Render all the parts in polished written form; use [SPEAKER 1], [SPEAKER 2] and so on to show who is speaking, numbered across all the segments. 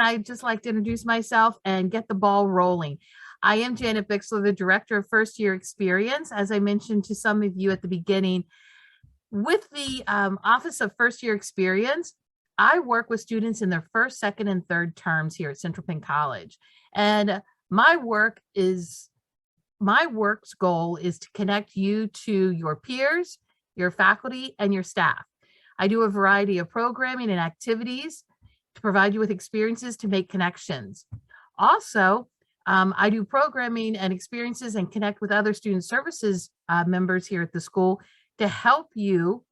[SPEAKER 1] I'd just like to introduce myself and get the ball rolling. I am Janet Bixler, the Director of First Year Experience. As I mentioned to some of you at the beginning, with the Office of First Year Experience, I work with students in their first, second, and third terms here at Central Penn College. And my work's goal is to connect you to your peers, your faculty, and your staff. I do a variety of programming and activities to provide you with experiences to make connections. Also, I do programming and experiences and connect with other student services members here at the school to help you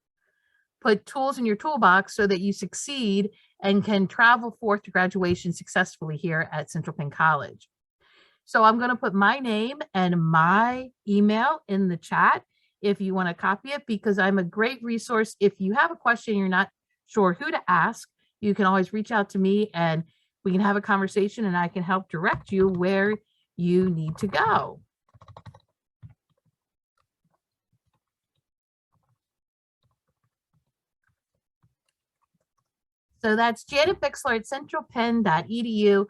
[SPEAKER 1] put tools in your toolbox so that you succeed and can travel forth to graduation successfully here at Central Penn College. So I'm going to put my name and my email in the chat if you want to copy it, because I'm a great resource. If you have a question, you're not sure who to ask, you can always reach out to me and we can have a conversation and I can help direct you where you need to go. So that's Janet Bixler at centralpenn.edu,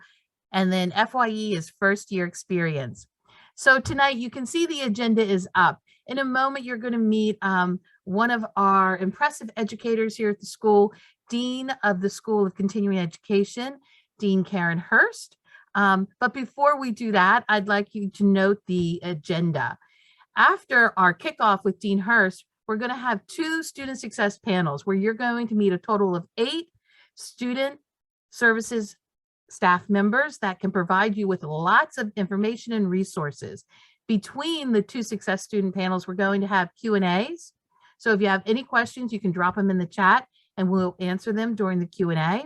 [SPEAKER 1] and then FYE is first year experience. So tonight you can see the agenda is up. In a moment, you're going to meet one of our impressive educators here at the school, Dean of the School of Continuing Education, Dean Karen Hurst. But before we do that, I'd like you to note the agenda. After our kickoff with Dean Hurst, we're going to have 2 student success panels where you're going to meet a total of 8 student services staff members that can provide you with lots of information and resources. Between the 2 success student panels, we're going to have Q&As. So if you have any questions, you can drop them in the chat and we'll answer them during the Q&A.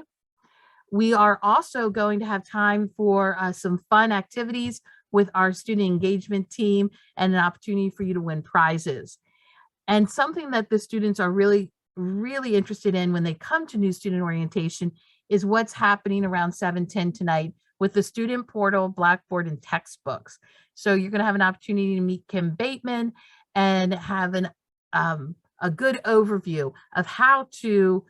[SPEAKER 1] We are also going to have time for some fun activities with our student engagement team and an opportunity for you to win prizes. And something that the students are really interested in when they come to new student orientation is what's happening around 7:10 tonight with the student portal, Blackboard, and textbooks. So you're going to have an opportunity to meet Kim Bateman and have a good overview of how to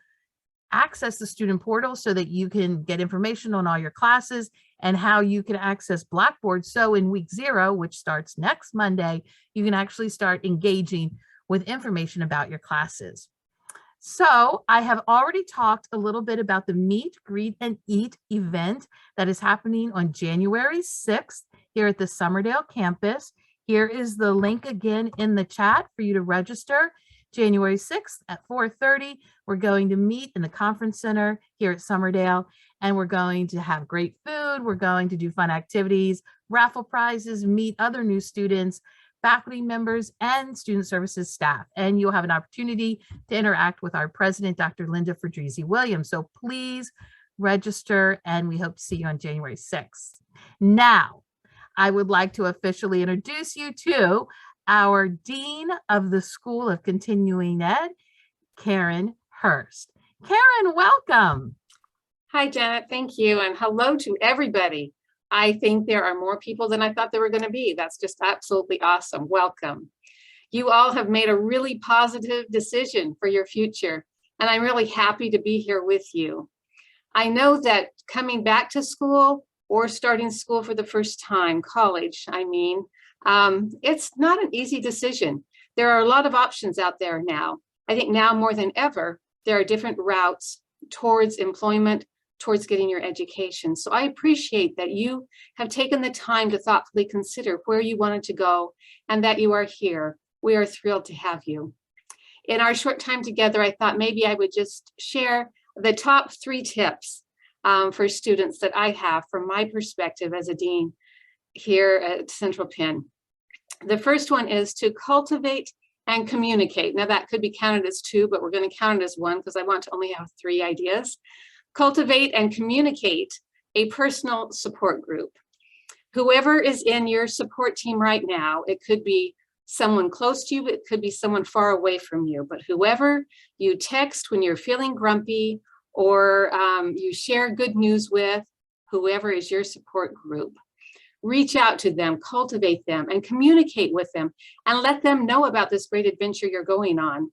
[SPEAKER 1] access the student portal so that you can get information on all your classes and how you can access Blackboard. So in week 0, which starts next Monday, you can actually start engaging with information about your classes. So I have already talked a little bit about the Meet, Greet, and Eat event that is happening on January 6th here at the Summerdale campus. Here is the link again in the chat for you to register. January 6th at 4:30, we're going to meet in the conference center here at Summerdale, and we're going to have great food. We're going to do fun activities, raffle prizes, meet other new students, faculty members, and student services staff. And you'll have an opportunity to interact with our president, Dr. Linda Fredrizzi Williams. So please register, and we hope to see you on January 6th. Now, I would like to officially introduce you to our Dean of the School of Continuing Ed, Karen Hurst. Karen, welcome.
[SPEAKER 2] Hi, Janet. Thank you. And hello to everybody. I think there are more people than I thought there were going to be. That's just absolutely awesome. Welcome. You all have made a really positive decision for your future, and I'm really happy to be here with you. I know that coming back to school or starting school for the first time, college, I mean, it's not an easy decision. There are a lot of options out there now. I think now more than ever, there are different routes towards employment, towards getting your education. So I appreciate that you have taken the time to thoughtfully consider where you wanted to go and that you are here. We are thrilled to have you. In our short time together, I thought maybe I would just share the top 3 tips for students that I have from my perspective as a dean here at Central Penn. The first one is to cultivate and communicate. Now that could be counted as 2, but we're going to count it as 1 because I want to only have 3 ideas. Cultivate and communicate a personal support group. Whoever is in your support team right now, it could be someone close to you, it could be someone far away from you, but whoever you text when you're feeling grumpy or you share good news with, whoever is your support group, reach out to them, cultivate them, and communicate with them, and let them know about this great adventure you're going on.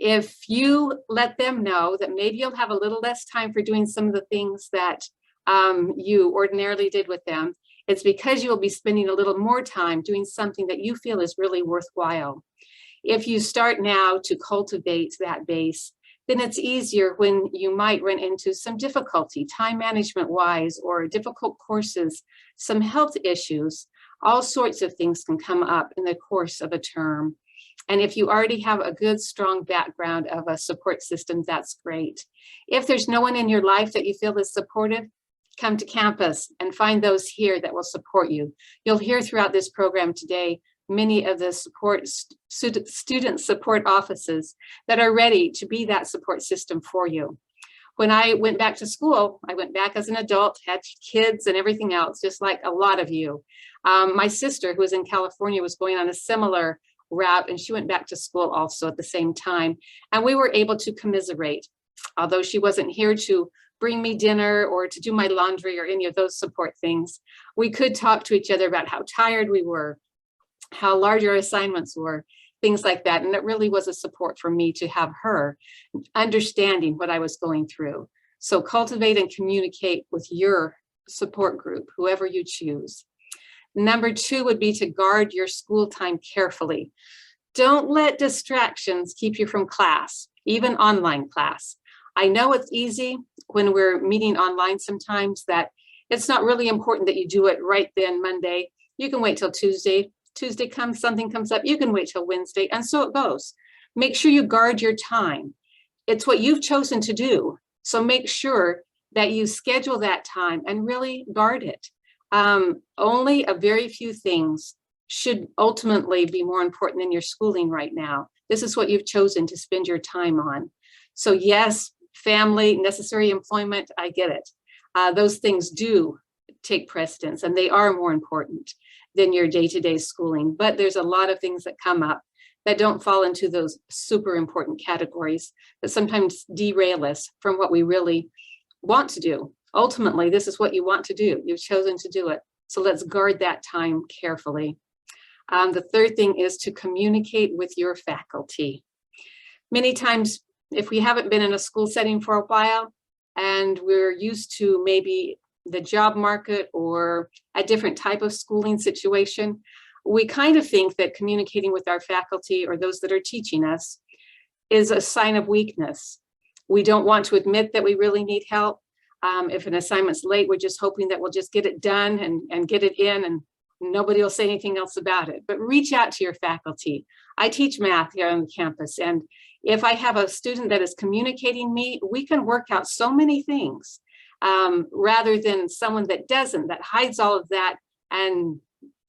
[SPEAKER 2] If you let them know that maybe you'll have a little less time for doing some of the things that you ordinarily did with them. It's because you will be spending a little more time doing something that you feel is really worthwhile. If you start now to cultivate that base, then it's easier when you might run into some difficulty, time management wise, or difficult courses, some health issues. All sorts of things can come up in the course of a term. And if you already have a good, strong background of a support system, that's great. If there's no one in your life that you feel is supportive, come to campus and find those here that will support you. You'll hear throughout this program today many of the student support offices that are ready to be that support system for you. When I went back to school, I went back as an adult, had kids and everything else, just like a lot of you. My sister, who was in California, was going on a similar route, and she went back to school also at the same time. And we were able to commiserate, although she wasn't here to bring me dinner or to do my laundry or any of those support things. We could talk to each other about how tired we were, how large our assignments were, things like that. And it really was a support for me to have her understanding what I was going through. So cultivate and communicate with your support group, whoever you choose. Number 2 would be to guard your school time carefully. Don't let distractions keep you from class, even online class. I know it's easy when we're meeting online sometimes that it's not really important that you do it right then Monday. You can wait till Tuesday. Tuesday comes, something comes up, you can wait till Wednesday, and so it goes. Make sure you guard your time. It's what you've chosen to do. So make sure that you schedule that time and really guard it. Only a very few things should ultimately be more important than your schooling right now. This is what you've chosen to spend your time on. So yes, family, necessary employment, I get it. Those things do take precedence, and they are more important than your day-to-day schooling. But there's a lot of things that come up that don't fall into those super important categories that sometimes derail us from what we really want to do. Ultimately, this is what you want to do. You've chosen to do it. So let's guard that time carefully. The third thing is to communicate with your faculty. Many times, if we haven't been in a school setting for a while and we're used to maybe the job market or a different type of schooling situation, we kind of think that communicating with our faculty or those that are teaching us is a sign of weakness. We don't want to admit that we really need help. If an assignment's late, we're just hoping that we'll just get it done and get it in, and nobody will say anything else about it. But reach out to your faculty. I teach math here on the campus, and if I have a student that is communicating me, we can work out so many things rather than someone that doesn't, that hides all of that and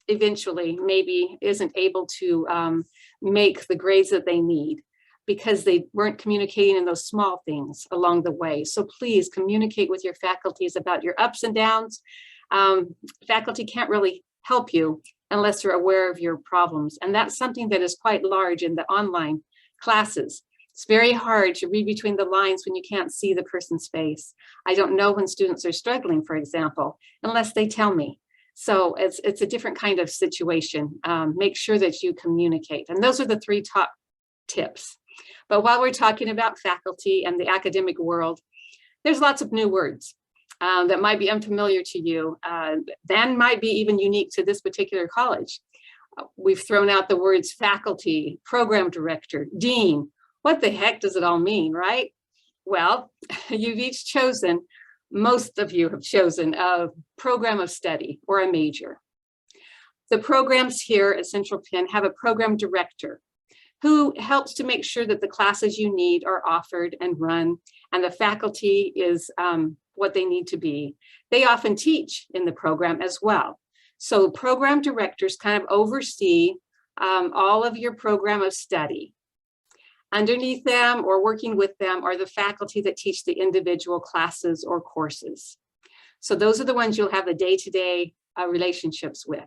[SPEAKER 2] eventually maybe isn't able to make the grades that they need because they weren't communicating in those small things along the way. So please communicate with your faculties about your ups and downs. Faculty can't really help you unless they're aware of your problems. And that's something that is quite large in the online classes. It's very hard to read between the lines when you can't see the person's face. I don't know when students are struggling, for example, unless they tell me. So it's a different kind of situation. Make sure that you communicate. And those are the 3 top tips. But while we're talking about faculty and the academic world, there's lots of new words that might be unfamiliar to you, and might be even unique to this particular college. We've thrown out the words faculty, program director, dean. What the heck does it all mean, right? Well, you've each chosen, most of you have chosen a program of study or a major. The programs here at Central Penn have a program director who helps to make sure that the classes you need are offered and run, and the faculty is what they need to be. They often teach in the program as well. So program directors kind of oversee all of your program of study. Underneath them or working with them are the faculty that teach the individual classes or courses. So those are the ones you'll have the day-to-day relationships with.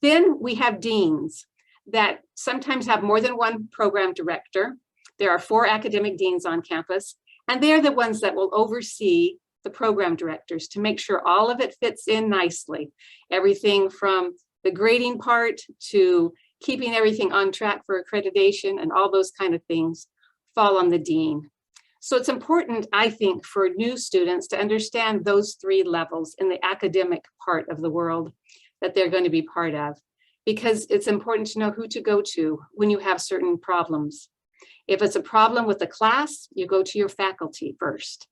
[SPEAKER 2] Then we have deans that sometimes have more than one program director. There are 4 academic deans on campus, and they're the ones that will oversee the program directors to make sure all of it fits in nicely. Everything from the grading part to keeping everything on track for accreditation and all those kind of things fall on the dean. So it's important, I think, for new students to understand those three levels in the academic part of the world that they're going to be part of, because it's important to know who to go to when you have certain problems. If it's a problem with the class, you go to your faculty first.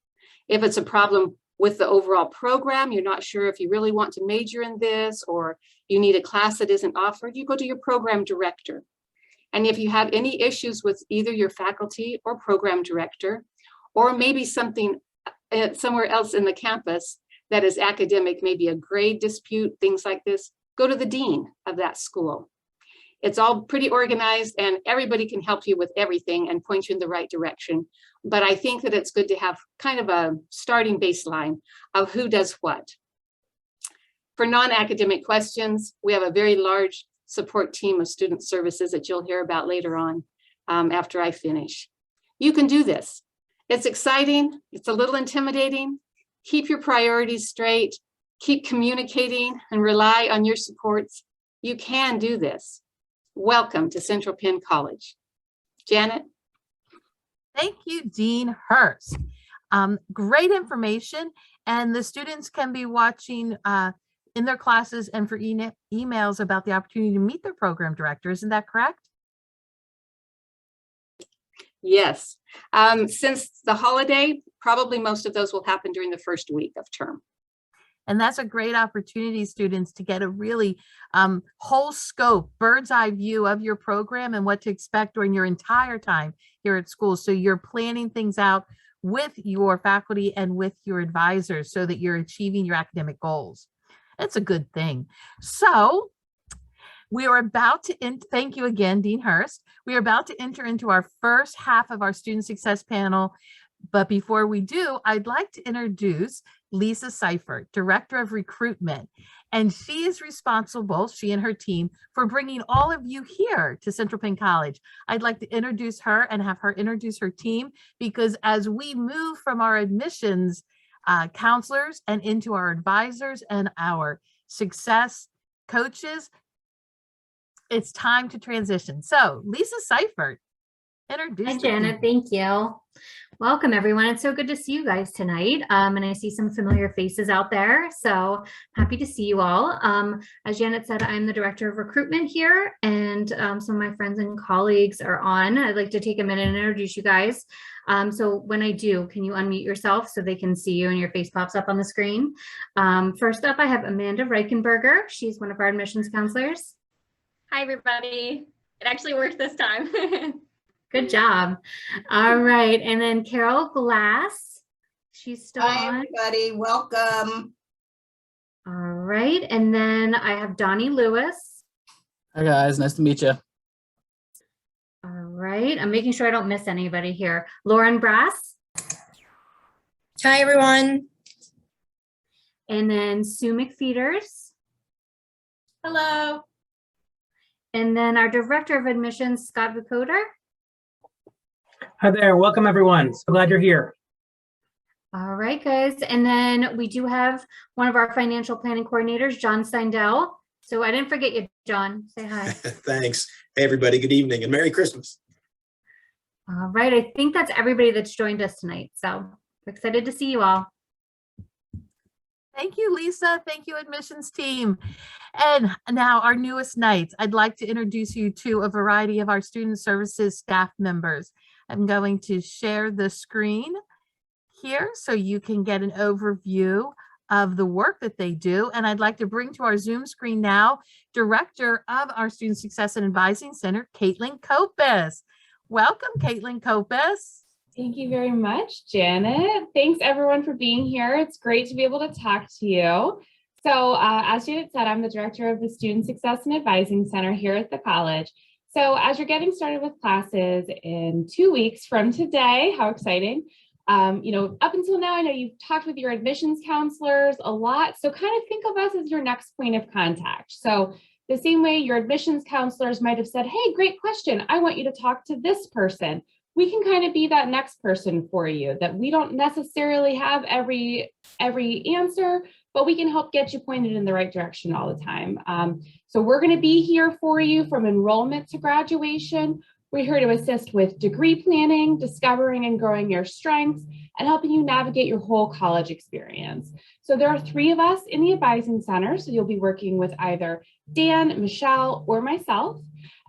[SPEAKER 2] If it's a problem with the overall program, you're not sure if you really want to major in this, or you need a class that isn't offered, you go to your program director. And if you have any issues with either your faculty or program director, or maybe something somewhere else in the campus that is academic, maybe a grade dispute, things like this, go to the dean of that school. It's all pretty organized and everybody can help you with everything and point you in the right direction. But I think that it's good to have kind of a starting baseline of who does what. For non-academic questions, we have a very large support team of student services that you'll hear about later on after I finish. You can do this. It's exciting. It's a little intimidating. Keep your priorities straight. Keep communicating and rely on your supports. You can do this. Welcome to Central Penn College. Janet?
[SPEAKER 1] Thank you, Dean Hurst. Great information, and the students can be watching in their classes and for emails about the opportunity to meet their program director. Isn't that correct?
[SPEAKER 2] Yes. Since the holiday, probably most of those will happen during the first week of term.
[SPEAKER 1] And that's a great opportunity, students, to get a really whole scope, bird's eye view of your program and what to expect during your entire time here at school. So you're planning things out with your faculty and with your advisors so that you're achieving your academic goals. That's a good thing. So we are about to thank you again, Dean Hurst. We are about to enter into our first half of our student success panel. But before we do, I'd like to introduce Lisa Seifert, Director of Recruitment. And she is responsible, she and her team, for bringing all of you here to Central Penn College. I'd like to introduce her and have her introduce her team, because as we move from our admissions counselors and into our advisors and our success coaches, it's time to transition. So Lisa Seifert, introduce
[SPEAKER 3] Hi,
[SPEAKER 1] the
[SPEAKER 3] Janet.
[SPEAKER 1] team.
[SPEAKER 3] Thank you. Welcome, everyone. It's so good to see you guys tonight. And I see some familiar faces out there. So happy to see you all. As Janet said, I'm the Director of Recruitment here, and some of my friends and colleagues are on. I'd like to take a minute and introduce you guys. So when I do, can you unmute yourself so they can see you and your face pops up on the screen? First up, I have Amanda Reichenberger. She's one of our admissions counselors.
[SPEAKER 4] Hi, everybody. It actually worked this time.
[SPEAKER 3] Good job. All right. And then Carol Glass. She's still
[SPEAKER 5] Hi,
[SPEAKER 3] on.
[SPEAKER 5] everybody. Welcome.
[SPEAKER 3] All right. And then I have Donnie Lewis.
[SPEAKER 6] Hi, guys. Nice to meet you.
[SPEAKER 3] All right. I'm making sure I don't miss anybody here. Lauren Brass.
[SPEAKER 7] Hi, everyone.
[SPEAKER 3] And then Sue McFeeters.
[SPEAKER 4] Hello.
[SPEAKER 3] And then our Director of Admissions, Scott Vukoder.
[SPEAKER 8] Hi there. Welcome, everyone. So glad you're here.
[SPEAKER 3] All right, guys. And then we do have one of our financial planning coordinators, John Steindel. So I didn't forget you, John. Say hi.
[SPEAKER 9] Thanks. Hey, everybody. Good evening and Merry Christmas.
[SPEAKER 3] All right. I think that's everybody that's joined us tonight. So we're excited to see you all.
[SPEAKER 1] Thank you, Lisa. Thank you, admissions team. And now our newest knights, I'd like to introduce you to a variety of our student services staff members. I'm going to share the screen here so you can get an overview of the work that they do. And I'd like to bring to our Zoom screen now, Director of our Student Success and Advising Center, Caitlin Kopes. Welcome, Caitlin Kopes.
[SPEAKER 10] Thank you very much, Janet. Thanks everyone for being here. It's great to be able to talk to you. So as Janet said, I'm the director of the Student Success and Advising Center here at the college. So as you're getting started with classes in 2 weeks from today, how exciting. Up until now, I know you've talked with your admissions counselors a lot. So kind of think of us as your next point of contact. So the same way your admissions counselors might have said, hey, great question. I want you to talk to this person. We can kind of be that next person for you, that we don't necessarily have every answer, but we can help get you pointed in the right direction all the time. So we're going to be here for you from enrollment to graduation. We're here to assist with degree planning, discovering and growing your strengths, and helping you navigate your whole college experience. So there are 3 of us in the Advising Center, so you'll be working with either Dan, Michelle, or myself,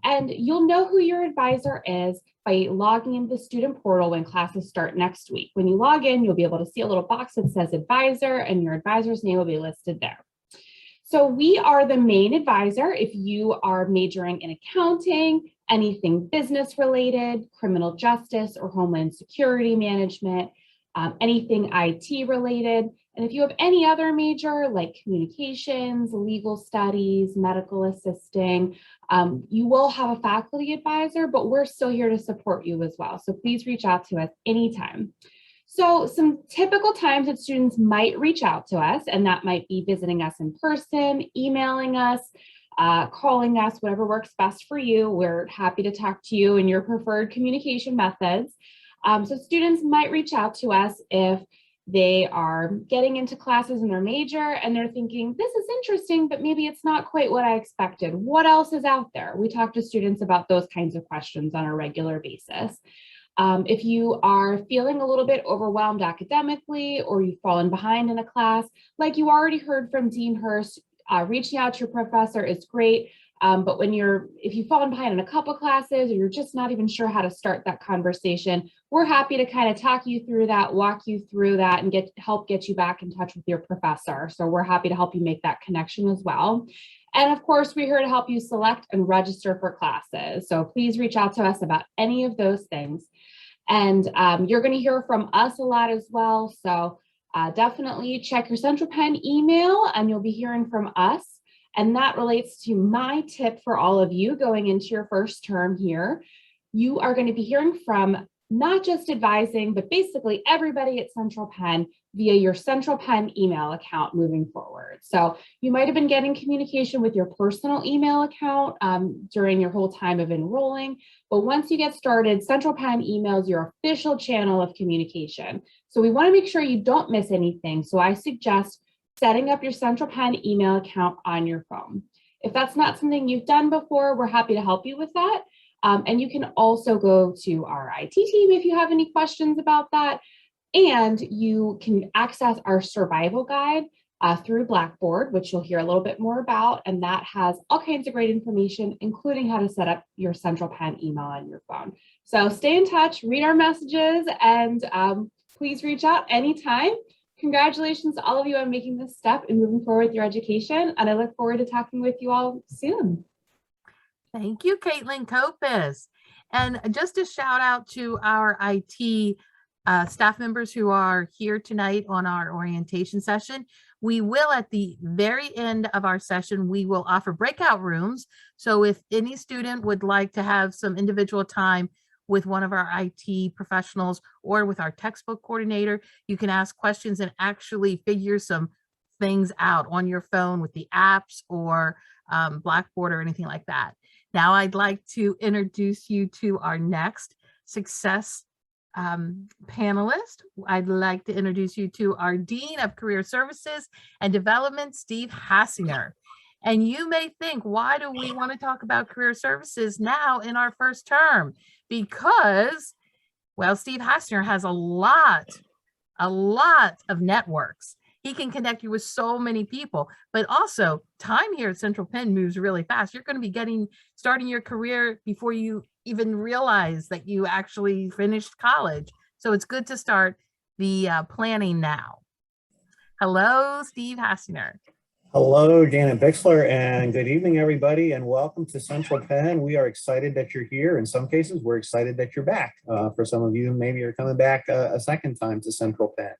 [SPEAKER 10] and you'll know who your advisor is by logging into the student portal when classes start next week. When you log in, you'll be able to see a little box that says advisor, and your advisor's name will be listed there. So we are the main advisor if you are majoring in accounting, anything business related, criminal justice or homeland security management, anything IT related. And if you have any other major like communications, legal studies, medical assisting, you will have a faculty advisor, but we're still here to support you as well. So please reach out to us anytime. So some typical times that students might reach out to us, and that might be visiting us in person, emailing us, calling us, whatever works best for you. We're happy to talk to you in your preferred communication methods. So students might reach out to us if they are getting into classes in their major and they're thinking, this is interesting, but maybe it's not quite what I expected. What else is out there? We talk to students about those kinds of questions on a regular basis. If you are feeling a little bit overwhelmed academically, or you've fallen behind in a class, like you already heard from Dean Hurst, reaching out to your professor is great. But if you've fallen behind in a couple classes, or you're just not even sure how to start that conversation, we're happy to kind of talk you through that, walk you through that, and help get you back in touch with your professor. So we're happy to help you make that connection as well. And of course, we're here to help you select and register for classes. So please reach out to us about any of those things. And you're going to hear from us a lot as well. So definitely check your Central Penn email and you'll be hearing from us. And that relates to my tip for all of you going into your first term here. You are going to be hearing from not just advising, but basically everybody at Central Penn via your Central Penn email account moving forward. So you might have been getting communication with your personal email account during your whole time of enrolling, but once you get started, Central Penn emails your official channel of communication. So we want to make sure you don't miss anything. So I suggest setting up your Central Penn email account on your phone. If that's not something you've done before, we're happy to help you with that. And you can also go to our IT team if you have any questions about that. And you can access our survival guide through Blackboard, which you'll hear a little bit more about. And that has all kinds of great information, including how to set up your Central Penn email on your phone. So stay in touch, read our messages, and please reach out anytime. Congratulations to all of you on making this step and moving forward with your education. And I look forward to talking with you all soon.
[SPEAKER 1] Thank you, Caitlin Copus. And just a shout out to our IT staff members who are here tonight on our orientation session. We will, at the very end of our session, we will offer breakout rooms. So if any student would like to have some individual time with one of our IT professionals or with our textbook coordinator, you can ask questions and actually figure some things out on your phone with the apps or Blackboard or anything like that. Now I'd like to introduce you to our next success panelist. I'd like to introduce you to our Dean of Career Services and Development, Steve Hassinger. And you may think, why do we want to talk about career services now in our first term? Because, well, Steve Hassinger has a lot of networks. He can connect you with so many people, but also time here at Central Penn moves really fast. You're going to be starting your career before you even realize that you actually finished college. So it's good to start the planning now. Hello, Steve Hassinger.
[SPEAKER 11] Hello, Janet Bixler, and good evening, everybody, and welcome to Central Penn. We are excited that you're here. In some cases, we're excited that you're back. For some of you, maybe you're coming back a second time to Central Penn.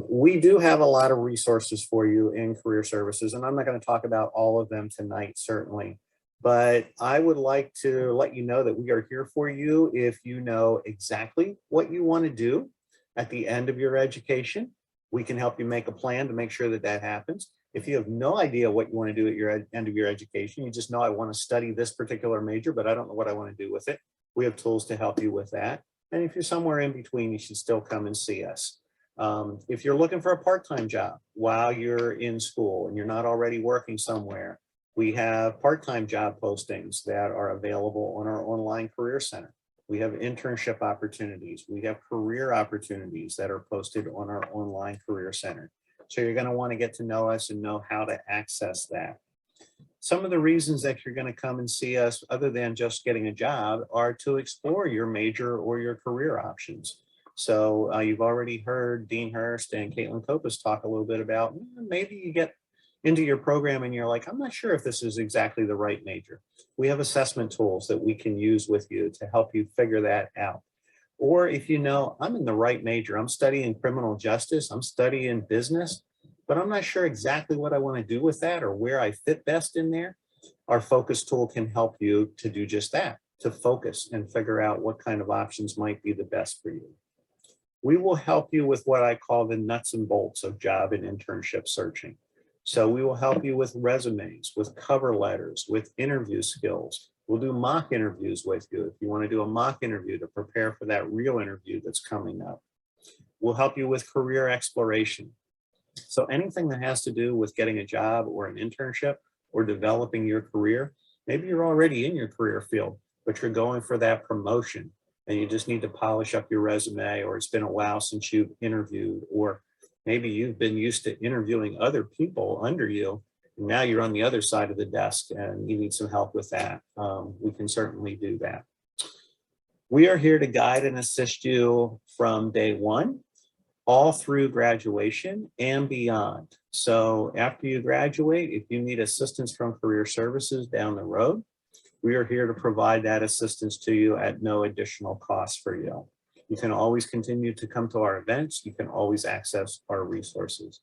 [SPEAKER 11] We do have a lot of resources for you in career services, and I'm not going to talk about all of them tonight, certainly, but I would like to let you know that we are here for you if you know exactly what you want to do at the end of your education. We can help you make a plan to make sure that that happens. If you have no idea what you want to do at your end of your education, you just know I want to study this particular major, but I don't know what I want to do with it. We have tools to help you with that. And if you're somewhere in between, you should still come and see us. If you're looking for a part-time job while you're in school and you're not already working somewhere, We have part-time job postings that are available on our online career center. We have internship opportunities. We have career opportunities that are posted on our online career center. So you're going to want to get to know us and know how to access that. Some of the reasons that you're going to come and see us, other than just getting a job, are to explore your major or your career options. So you've already heard Dean Hurst and Caitlin Copas talk a little bit about maybe you get into your program and you're like, I'm not sure if this is exactly the right major. We have assessment tools that we can use with you to help you figure that out. Or if you know, I'm in the right major, I'm studying criminal justice, I'm studying business, but I'm not sure exactly what I want to do with that or where I fit best in there. Our focus tool can help you to do just that, to focus and figure out what kind of options might be the best for you. We will help you with what I call the nuts and bolts of job and internship searching. So we will help you with resumes, with cover letters, with interview skills. We'll do mock interviews with you if you want to do a mock interview to prepare for that real interview that's coming up. We'll help you with career exploration. So anything that has to do with getting a job or an internship or developing your career, maybe you're already in your career field, but you're going for that promotion and you just need to polish up your resume, or it's been a while since you've interviewed, or maybe you've been used to interviewing other people under you. And now you're on the other side of the desk and you need some help with that. We can certainly do that. We are here to guide and assist you from day one, all through graduation and beyond. So after you graduate, if you need assistance from Career Services down the road, we are here to provide that assistance to you at no additional cost for you. You can always continue to come to our events. You can always access our resources.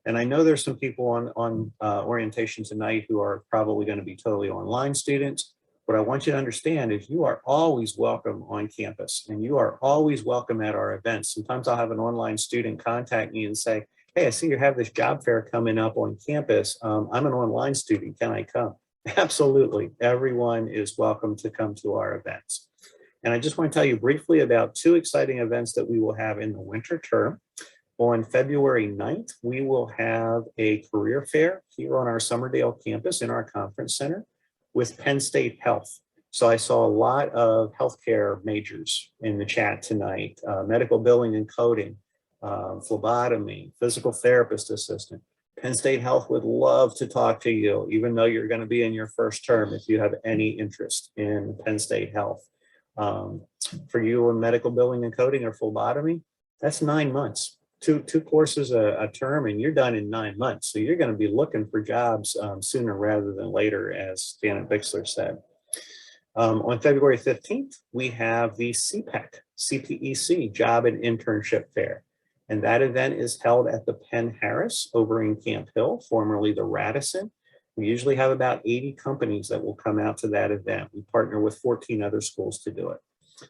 [SPEAKER 11] And I know there's some people on orientation tonight who are probably going to be totally online students. What I want you to understand is you are always welcome on campus and you are always welcome at our events. Sometimes I'll have an online student contact me and say, hey, I see you have this job fair coming up on campus. I'm an online student. Can I come? Absolutely. Everyone is welcome to come to our events. And I just want to tell you briefly about two exciting events that we will have in the winter term. On February 9th, we will have a career fair here on our Summerdale campus in our conference center with Penn State Health. So I saw a lot of healthcare majors in the chat tonight, medical billing and coding, phlebotomy, physical therapist assistant. Penn State Health would love to talk to you, even though you're going to be in your first term, if you have any interest in Penn State Health. For you in medical billing and coding or phlebotomy, that's 9 months. Two courses a term, and you're done in 9 months. So you're going to be looking for jobs sooner rather than later, as Janet Bixler said. On February 15th, we have the CPEC Job and Internship Fair. And that event is held at the Penn Harris over in Camp Hill, formerly the Radisson. We usually have about 80 companies that will come out to that event. We partner with 14 other schools to do it.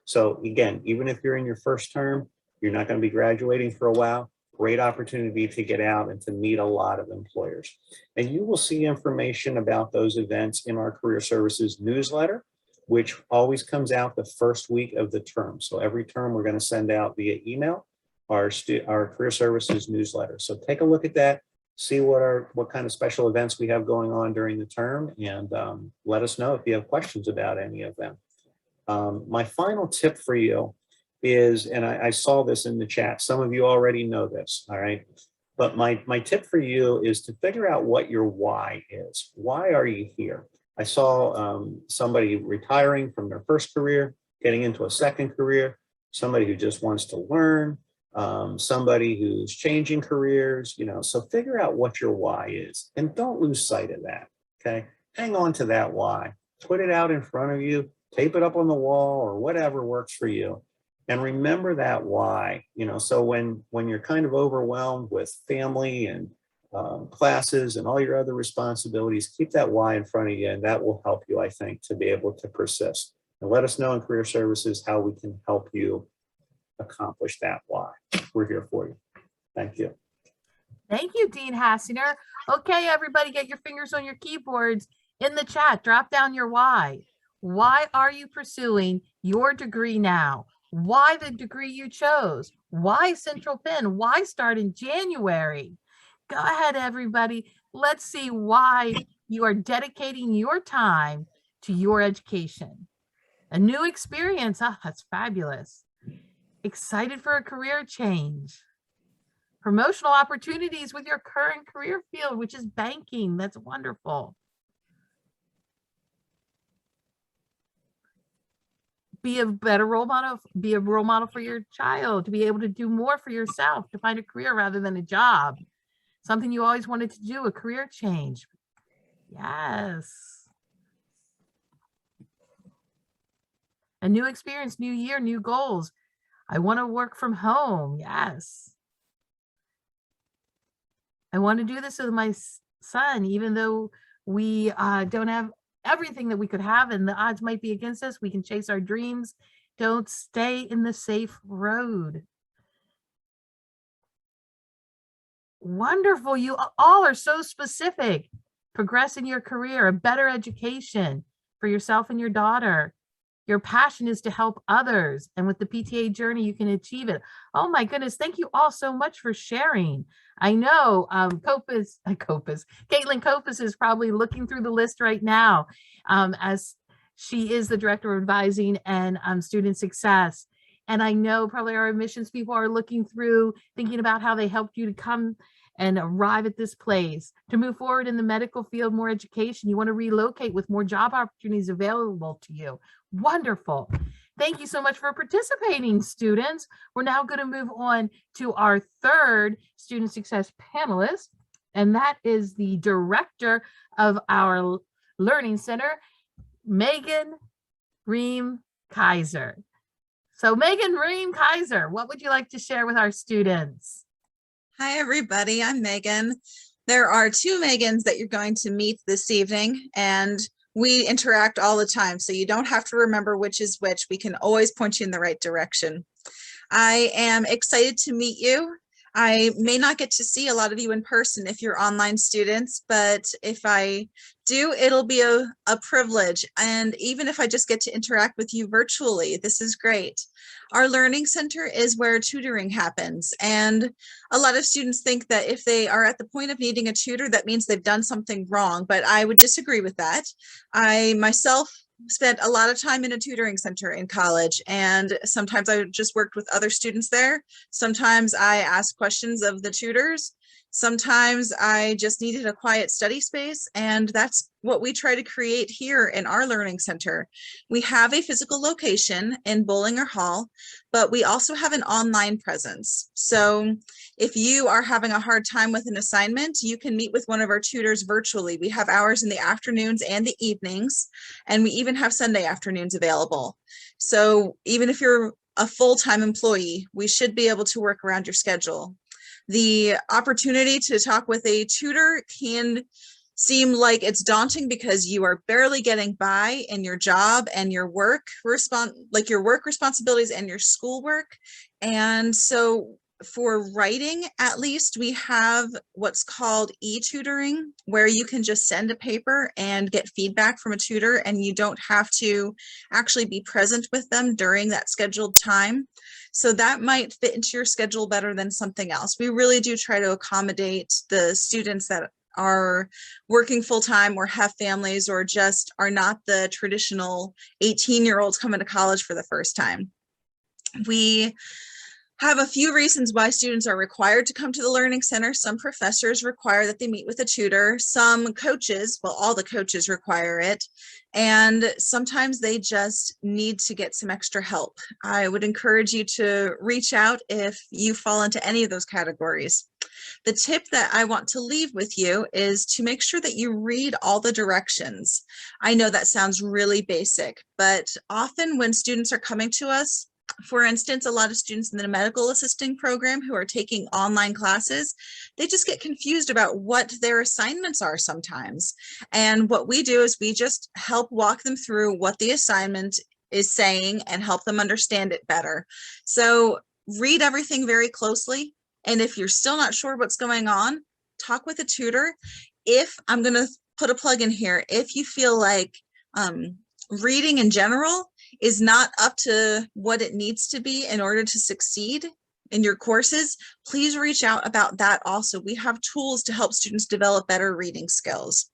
[SPEAKER 11] So again, even if you're in your first term, you're not going to be graduating for a while, great opportunity to get out and to meet a lot of employers. And you will see information about those events in our Career Services newsletter, which always comes out the first week of the term. So every term we're going to send out via email our Career Services newsletter. So take a look at that, see what kind of special events we have going on during the term, and let us know if you have questions about any of them. My final tip for you is, and I saw this in the chat, some of you already know this, all right? But my tip for you is to figure out what your why is. Why are you here? I saw somebody retiring from their first career, getting into a second career, somebody who just wants to learn, somebody who's changing careers, so figure out what your why is and don't lose sight of that, okay? Hang on to that why, put it out in front of you, tape it up on the wall or whatever works for you. And remember that why, so when you're kind of overwhelmed with family and classes and all your other responsibilities, keep that why in front of you, and that will help you, I think, to be able to persist. And let us know in Career Services how we can help you accomplish that why. We're here for you. Thank you.
[SPEAKER 1] Thank you, Dean Hassinger. Okay, everybody, get your fingers on your keyboards. In the chat, drop down your why. Why are you pursuing your degree now? Why the degree you chose? Why Central Penn? Why start in January? Go ahead, everybody. Let's see why you are dedicating your time to your education. A new experience, that's fabulous. Excited for a career change. Promotional opportunities with your current career field, which is banking. That's wonderful. Be a better role model, be a role model for your child, to be able to do more for yourself, to find a career rather than a job. Something you always wanted to do, a career change. Yes. A new experience, new year, new goals. I want to work from home. Yes. I want to do this with my son, even though we don't have everything that we could have and the odds might be against us. We can chase our dreams. Don't stay in the safe road. Wonderful. You all are so specific. Progress in your career, a better education for yourself and your daughter. Your passion is to help others. And with the PTA journey, you can achieve it. Oh my goodness. Thank you all so much for sharing. I know Caitlin Kopis is probably looking through the list right now as she is the Director of Advising and Student Success. And I know probably our admissions people are looking through, thinking about how they helped you to come and arrive at this place. To move forward in the medical field, more education. You want to relocate with more job opportunities available to you. Wonderful. Thank you so much for participating, students. We're now going to move on to our third student success panelist, and that is the director of our Learning Center, Megan Ream Kaiser. So Megan Ream Kaiser, what would you like to share with our students?
[SPEAKER 12] Hi, everybody. I'm Megan. There are two Megans that you're going to meet this evening, and we interact all the time, so you don't have to remember which is which. We can always point you in the right direction. I am excited to meet you. I may not get to see a lot of you in person if you're online students, but if I do, it'll be a privilege. And even if I just get to interact with you virtually, this is great. Our Learning Center is where tutoring happens. And a lot of students think that if they are at the point of needing a tutor, that means they've done something wrong, but I would disagree with that. I myself spent a lot of time in a tutoring center in college, and sometimes I just worked with other students there. Sometimes I asked questions of the tutors. Sometimes I just needed a quiet study space, and that's what we try to create here in our Learning Center. We have a physical location in Bollinger Hall, but we also have an online presence. So if you are having a hard time with an assignment, you can meet with one of our tutors virtually. We have hours in the afternoons and the evenings, and we even have Sunday afternoons available. So even if you're a full-time employee, we should be able to work around your schedule. The opportunity to talk with a tutor can seem like it's daunting because you are barely getting by in your job and your work responsibilities and your schoolwork. And so for writing, at least, we have what's called e-tutoring, where you can just send a paper and get feedback from a tutor, and you don't have to actually be present with them during that scheduled time. So that might fit into your schedule better than something else. We really do try to accommodate the students that are working full-time or have families or just are not the traditional 18-year-olds coming to college for the first time. We have a few reasons why students are required to come to the Learning Center. Some professors require that they meet with a tutor. Some coaches, well, all the coaches require it. And sometimes they just need to get some extra help. I would encourage you to reach out if you fall into any of those categories. The tip that I want to leave with you is to make sure that you read all the directions. I know that sounds really basic, but often when students are coming to us, for instance, a lot of students in the medical assisting program who are taking online classes, they just get confused about what their assignments are sometimes. And what we do is we just help walk them through what the assignment is saying and help them understand it better. So read everything very closely. And if you're still not sure what's going on, talk with a tutor. If I'm going to put a plug in here, if you feel like reading in general is not up to what it needs to be in order to succeed in your courses, please reach out about that also. We have tools to help students develop better reading skills.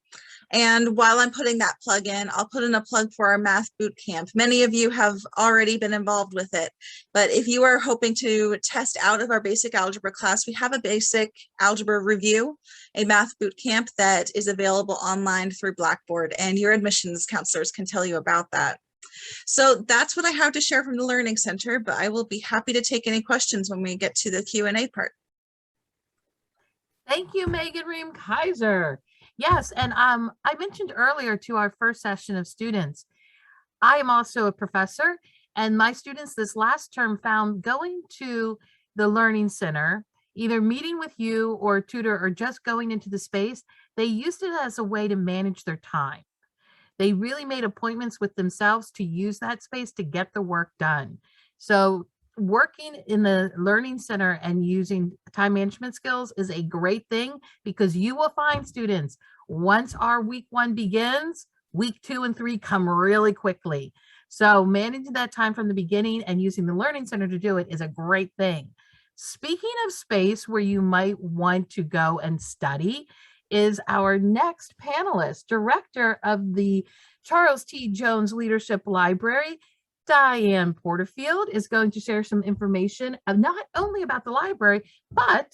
[SPEAKER 12] And while I'm putting that plug in, I'll put in a plug for our math boot camp. Many of you have already been involved with it, but if you are hoping to test out of our basic algebra class, we have a basic algebra review, a math boot camp that is available online through Blackboard, and your admissions counselors can tell you about that. So that's what I have to share from the Learning Center, but I will be happy to take any questions when we get to the Q&A part.
[SPEAKER 1] Thank you, Megan Ream Kaiser. Yes, and I mentioned earlier to our first session of students, I am also a professor, and my students this last term found going to the Learning Center, either meeting with you or a tutor or just going into the space, they used it as a way to manage their time. They really made appointments with themselves to use that space to get the work done. So working in the Learning Center and using time management skills is a great thing, because you will find, students, once our week 1 begins, week 2 and 3 come really quickly. So managing that time from the beginning and using the Learning Center to do it is a great thing. Speaking of space where you might want to go and study is our next panelist, director of the Charles T. Jones Leadership Library. Diane Porterfield is going to share some information of not only about the library, but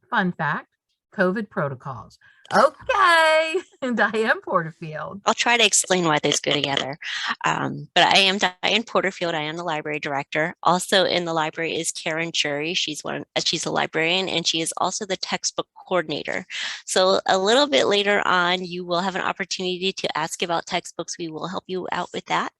[SPEAKER 1] fun fact, COVID protocols. Okay, Diane Porterfield.
[SPEAKER 13] I'll try to explain why those go together. But I am Diane Porterfield. I am the library director. Also in the library is Karen Jury. She's a librarian, and she is also the textbook coordinator. So a little bit later on, you will have an opportunity to ask about textbooks. We will help you out with that.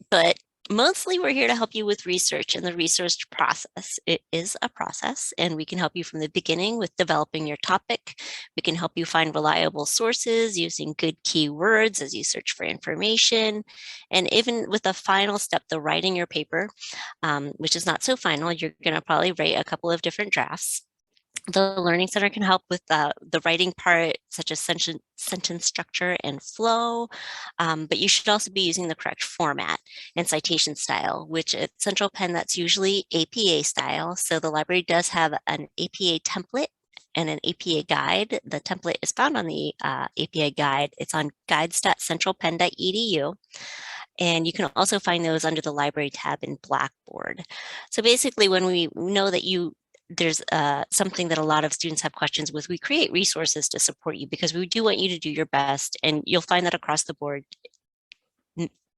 [SPEAKER 13] But mostly we're here to help you with research and the research process. It is a process, and we can help you from the beginning with developing your topic. We can help you find reliable sources using good keywords as you search for information. And even with the final step, the writing your paper, which is not so final, you're going to probably write a couple of different drafts. The Learning Center can help with the writing part, such as sentence structure and flow, but you should also be using the correct format and citation style, which at Central Penn, that's usually APA style. So the library does have an APA template and an APA guide. The template is found on the APA guide. It's on guides.centralpenn.edu. And you can also find those under the library tab in Blackboard. So basically, when we know that there's something that a lot of students have questions with, we create resources to support you, because we do want you to do your best, and you'll find that across the board.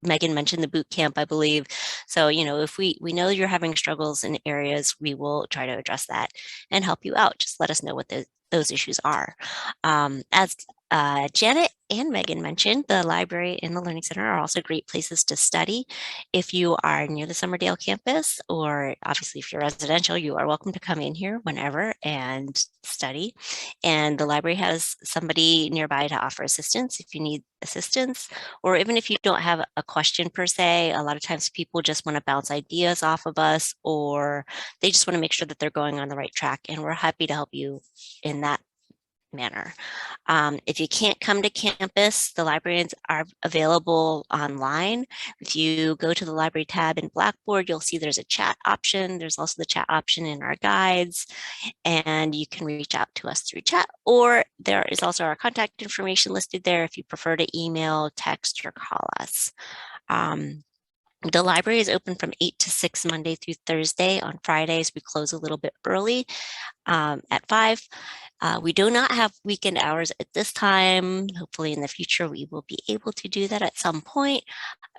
[SPEAKER 13] Megan mentioned the boot camp, I believe. So, if we know you're having struggles in areas, we will try to address that and help you out. Just let us know what those issues are. As Janet and Megan mentioned, the library and the Learning Center are also great places to study. If you are near the Summerdale campus, or obviously if you're residential, you are welcome to come in here whenever and study. And the library has somebody nearby to offer assistance if you need assistance, or even if you don't have a question per se. A lot of times people just want to bounce ideas off of us, or they just want to make sure that they're going on the right track, and we're happy to help you in that manner. If you can't come to campus, the librarians are available online. If you go to the library tab in Blackboard, you'll see there's a chat option. There's also the chat option in our guides, and you can reach out to us through chat, or there is also our contact information listed there if you prefer to email, text, or call us. The library is open from 8 to 6 Monday through Thursday. On Fridays, we close a little bit early at 5. We do not have weekend hours at this time. Hopefully in the future, we will be able to do that at some point.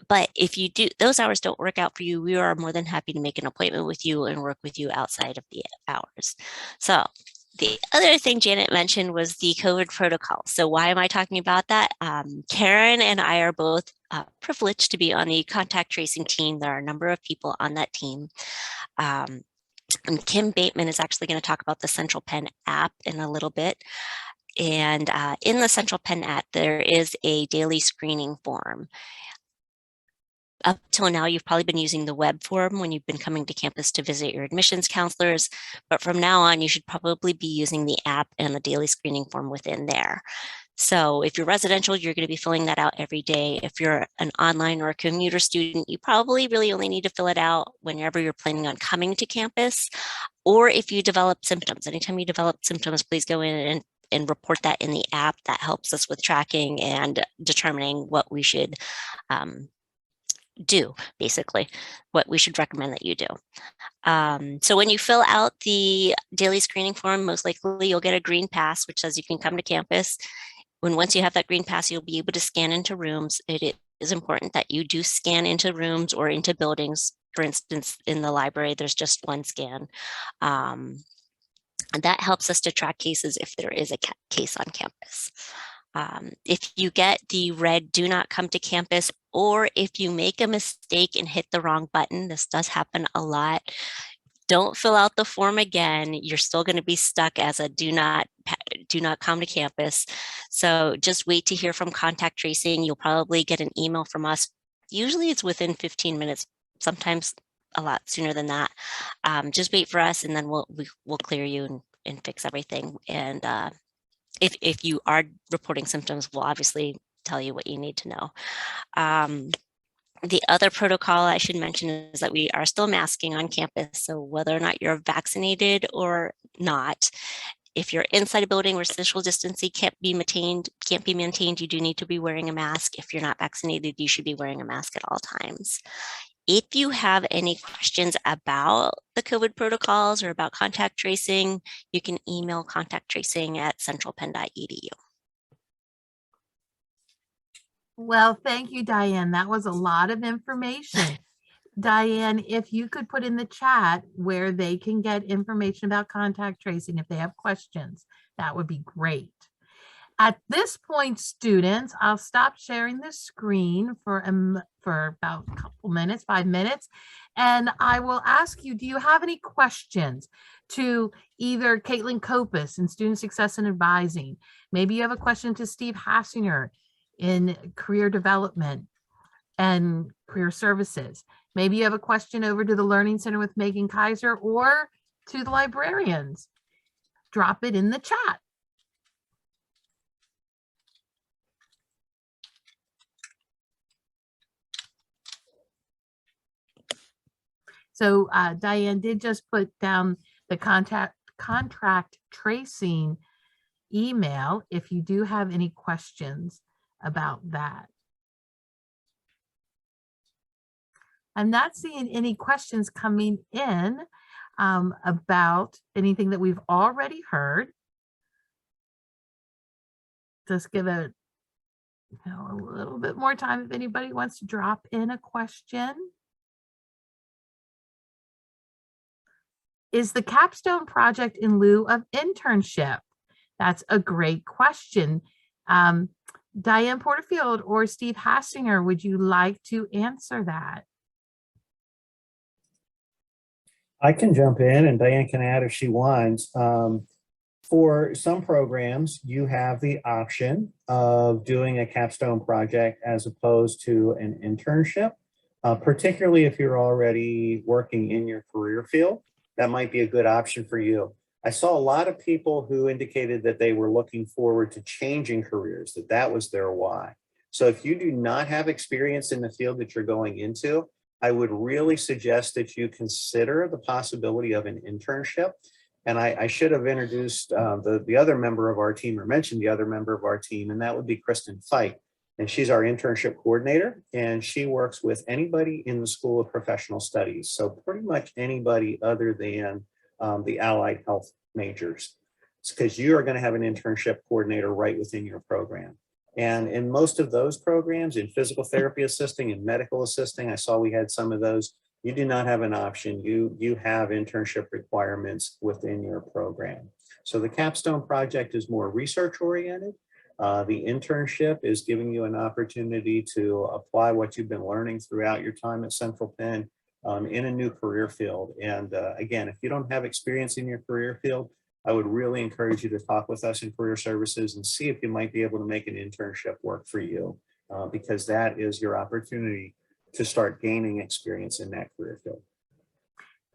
[SPEAKER 13] But if those hours don't work out for you, we are more than happy to make an appointment with you and work with you outside of the hours. So the other thing Janet mentioned was the COVID protocol. So why am I talking about that? Karen and I are both privileged to be on the contact tracing team. There are a number of people on that team. And Kim Bateman is actually going to talk about the Central Penn app in a little bit. And in the Central Penn app, there is a daily screening form. Up till now, you've probably been using the web form when you've been coming to campus to visit your admissions counselors, but from now on, you should probably be using the app and the daily screening form within there. So if you're residential, you're going to be filling that out every day. If you're an online or a commuter student, you probably really only need to fill it out whenever you're planning on coming to campus, or if you develop symptoms. Anytime you develop symptoms, please go in and and report that in the app. That helps us with tracking and determining what we should do, basically, what we should recommend that you do. So when you fill out the daily screening form, most likely you'll get a green pass, which says you can come to campus. Once you have that green pass, you'll be able to scan into rooms. It is important that you do scan into rooms or into buildings. For instance, in the library, there's just one scan. And that helps us to track cases if there is a case on campus. If you get the red "do not come to campus," or if you make a mistake and hit the wrong button, this does happen a lot, don't fill out the form again. You're still going to be stuck as a do not come to campus. So just wait to hear from contact tracing. You'll probably get an email from us. Usually it's within 15 minutes, sometimes a lot sooner than that. Just wait for us, and then we'll clear you and fix everything. And if you are reporting symptoms, we'll obviously tell you what you need to know. The other protocol I should mention is that we are still masking on campus. So whether or not you're vaccinated or not, if you're inside a building where social distancing can't be maintained, you do need to be wearing a mask. If you're not vaccinated, you should be wearing a mask at all times. If you have any questions about the COVID protocols or about contact tracing, you can email contact tracing at centralpenn.edu.
[SPEAKER 1] Well, thank you, Diane. That was a lot of information. Diane, if you could put in the chat where they can get information about contact tracing if they have questions, that would be great. At this point, students, I'll stop sharing the screen for about a couple minutes, 5 minutes, and I will ask you, do you have any questions to either Caitlin Kopis in Student Success and Advising? Maybe you have a question to Steve Hassinger in Career Development and Career Services. Maybe you have a question over to the Learning Center with Megan Kaiser or to the librarians. Drop it in the chat. So Diane did just put down the contract tracing email if you do have any questions about that. I'm not seeing any questions coming in about anything that we've already heard. Just give it a little bit more time if anybody wants to drop in a question. Is the capstone project in lieu of internship? That's a great question. Diane Porterfield or Steve Hassinger, would you like to answer that?
[SPEAKER 11] I can jump in and Diane can add if she wants. For some programs, you have the option of doing a capstone project as opposed to an internship, particularly if you're already working in your career field. That might be a good option for you. I saw a lot of people who indicated that they were looking forward to changing careers, that was their why. So if you do not have experience in the field that you're going into, I would really suggest that you consider the possibility of an internship. And I should have introduced the other member of our team, or mentioned the other member of our team, and that would be Kristen Fite. And she's our internship coordinator, and she works with anybody in the School of Professional Studies. So pretty much anybody other than the allied health majors. It's because you are going to have an internship coordinator right within your program. And in most of those programs, in physical therapy assisting and medical assisting, I saw we had some of those. You do not have an option. You have internship requirements within your program. So the capstone project is more research oriented. The internship is giving you an opportunity to apply what you've been learning throughout your time at Central Penn in a new career field. And again, if you don't have experience in your career field, I would really encourage you to talk with us in Career Services and see if you might be able to make an internship work for you, because that is your opportunity to start gaining experience in that career field.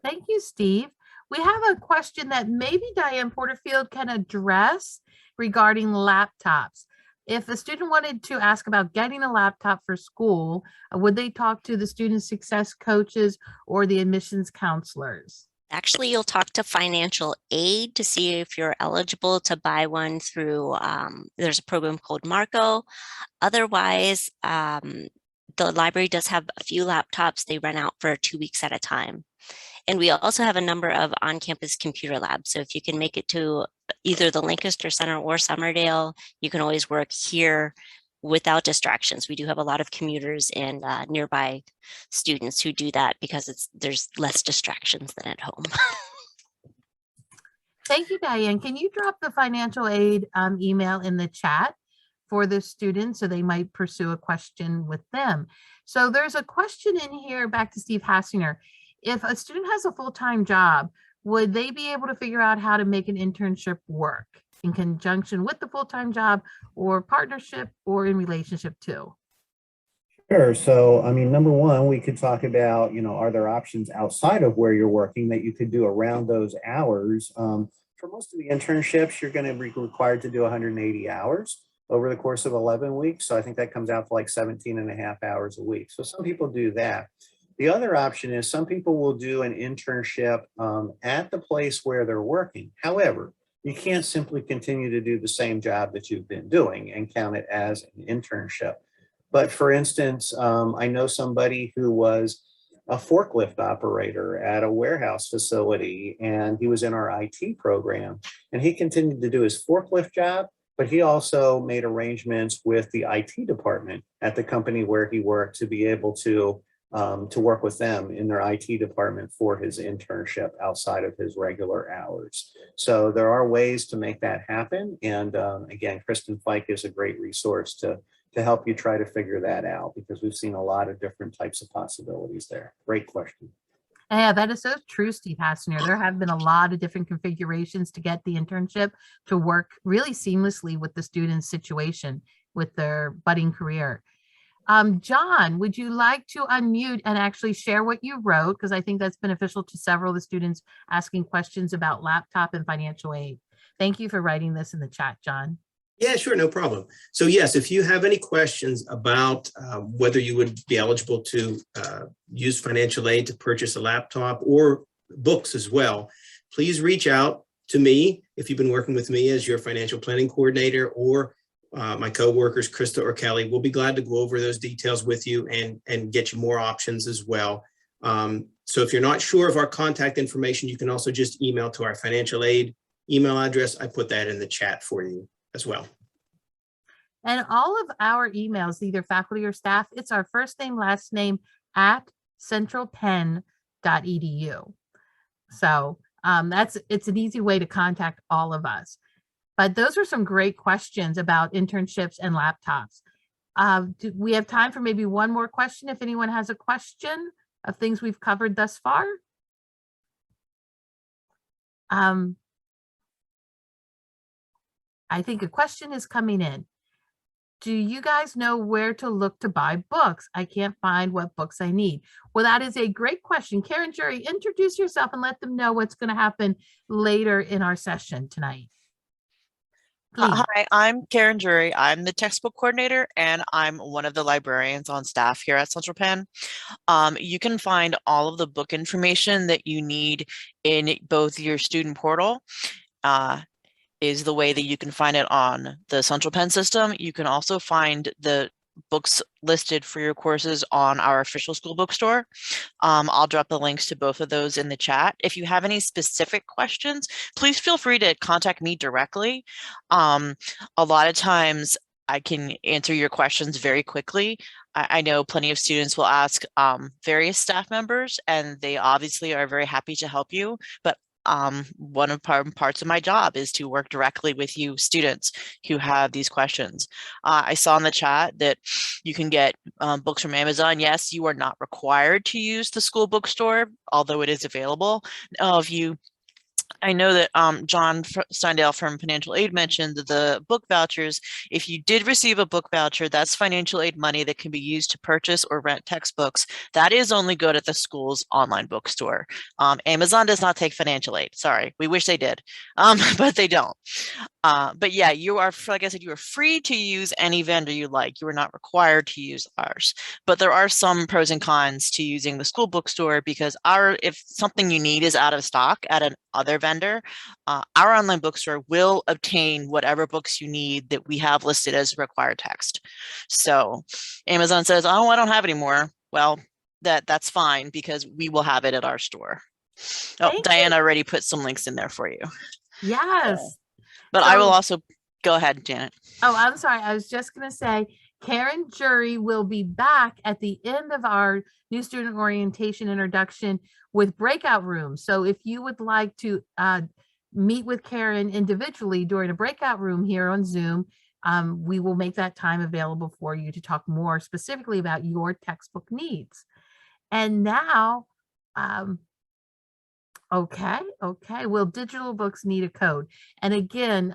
[SPEAKER 1] Thank you, Steve. We have a question that maybe Diane Porterfield can address regarding laptops. If a student wanted to ask about getting a laptop for school, would they talk to the student success coaches or the admissions counselors?
[SPEAKER 13] Actually, you'll talk to financial aid to see if you're eligible to buy one through, there's a program called Marco. Otherwise, the library does have a few laptops. They run out for 2 weeks at a time. And we also have a number of on-campus computer labs. So if you can make it to either the Lancaster Center or Summerdale, you can always work here without distractions. We do have a lot of commuters and nearby students who do that because there's less distractions than at home.
[SPEAKER 1] Thank you, Diane. Can you drop the financial aid email in the chat for the students so they might pursue a question with them? So there's a question in here, back to Steve Hassinger. If a student has a full-time job, would they be able to figure out how to make an internship work in conjunction with the full-time job, or partnership, or in relationship to?
[SPEAKER 11] Sure. So, I mean, number one, we could talk about, are there options outside of where you're working that you could do around those hours? For most of the internships, you're going to be required to do 180 hours over the course of 11 weeks. So I think that comes out to like 17 and a half hours a week. So some people do that. The other option is some people will do an internship at the place where they're working. However, you can't simply continue to do the same job that you've been doing and count it as an internship. But for instance, I know somebody who was a forklift operator at a warehouse facility, and he was in our IT program, and he continued to do his forklift job, but he also made arrangements with the IT department at the company where he worked to be able to work with them in their IT department for his internship outside of his regular hours. So there are ways to make that happen. And again, Kristen Fike is a great resource to help you try to figure that out, because we've seen a lot of different types of possibilities there. Great question.
[SPEAKER 1] Yeah, that is so true, Steve Hassinger. There have been a lot of different configurations to get the internship to work really seamlessly with the student's situation with their budding career. John, would you like to unmute and actually share what you wrote? Because I think that's beneficial to several of the students asking questions about laptop and financial aid. Thank you for writing this in the chat, John.
[SPEAKER 9] Yeah, sure, no problem. So yes, if you have any questions about whether you would be eligible to use financial aid to purchase a laptop or books as well, please reach out to me if you've been working with me as your financial planning coordinator, or my co-workers, Krista or Kelly. We'll be glad to go over those details with you and get you more options as well. So if you're not sure of our contact information, you can also just email to our financial aid email address. I put that in the chat for you as well.
[SPEAKER 1] And all of our emails, either faculty or staff, it's our first name, last name at centralpenn.edu. So it's an easy way to contact all of us. But those are some great questions about internships and laptops. Do we have time for maybe one more question if anyone has a question of things we've covered thus far? I think a question is coming in. Do you guys know where to look to buy books? I can't find what books I need. Well, that is a great question. Karen Jury, introduce yourself and let them know what's going to happen later in our session tonight.
[SPEAKER 14] Hi, I'm Karen Jury. I'm the textbook coordinator, and I'm one of the librarians on staff here at Central Penn. You can find all of the book information that you need in both your student portal, is the way that you can find it on the Central Penn system. You can also find the books listed for your courses on our official school bookstore. I'll drop the links to both of those in the chat. If you have any specific questions, please feel free to contact me directly. A lot of times I can answer your questions very quickly. I know plenty of students will ask various staff members, and they obviously are very happy to help you, but one of parts of my job is to work directly with you students who have these questions. I saw in the chat that you can get books from Amazon. Yes, you are not required to use the school bookstore, although it is available. I know that John Steindale from Financial Aid mentioned the book vouchers. If you did receive a book voucher, that's financial aid money that can be used to purchase or rent textbooks. That is only good at the school's online bookstore. Amazon does not take financial aid. Sorry, we wish they did, but they don't. But yeah, you are, like I said, you are free to use any vendor you like. You are not required to use ours. But there are some pros and cons to using the school bookstore, because if something you need is out of stock at an other vendor, our online bookstore will obtain whatever books you need that we have listed as required text. So Amazon says, oh, I don't have any more. Well, that's fine, because we will have it at our store. Oh, Diana already put some links in there for you.
[SPEAKER 1] Yes.
[SPEAKER 14] But I will also go ahead, Janet.
[SPEAKER 1] Oh, I'm sorry. I was just going to say, Karen Jury will be back at the end of our new student orientation introduction with breakout rooms. So if you would like to meet with Karen individually during a breakout room here on Zoom, we will make that time available for you to talk more specifically about your textbook needs. And now, okay. Will digital books need a code? And again,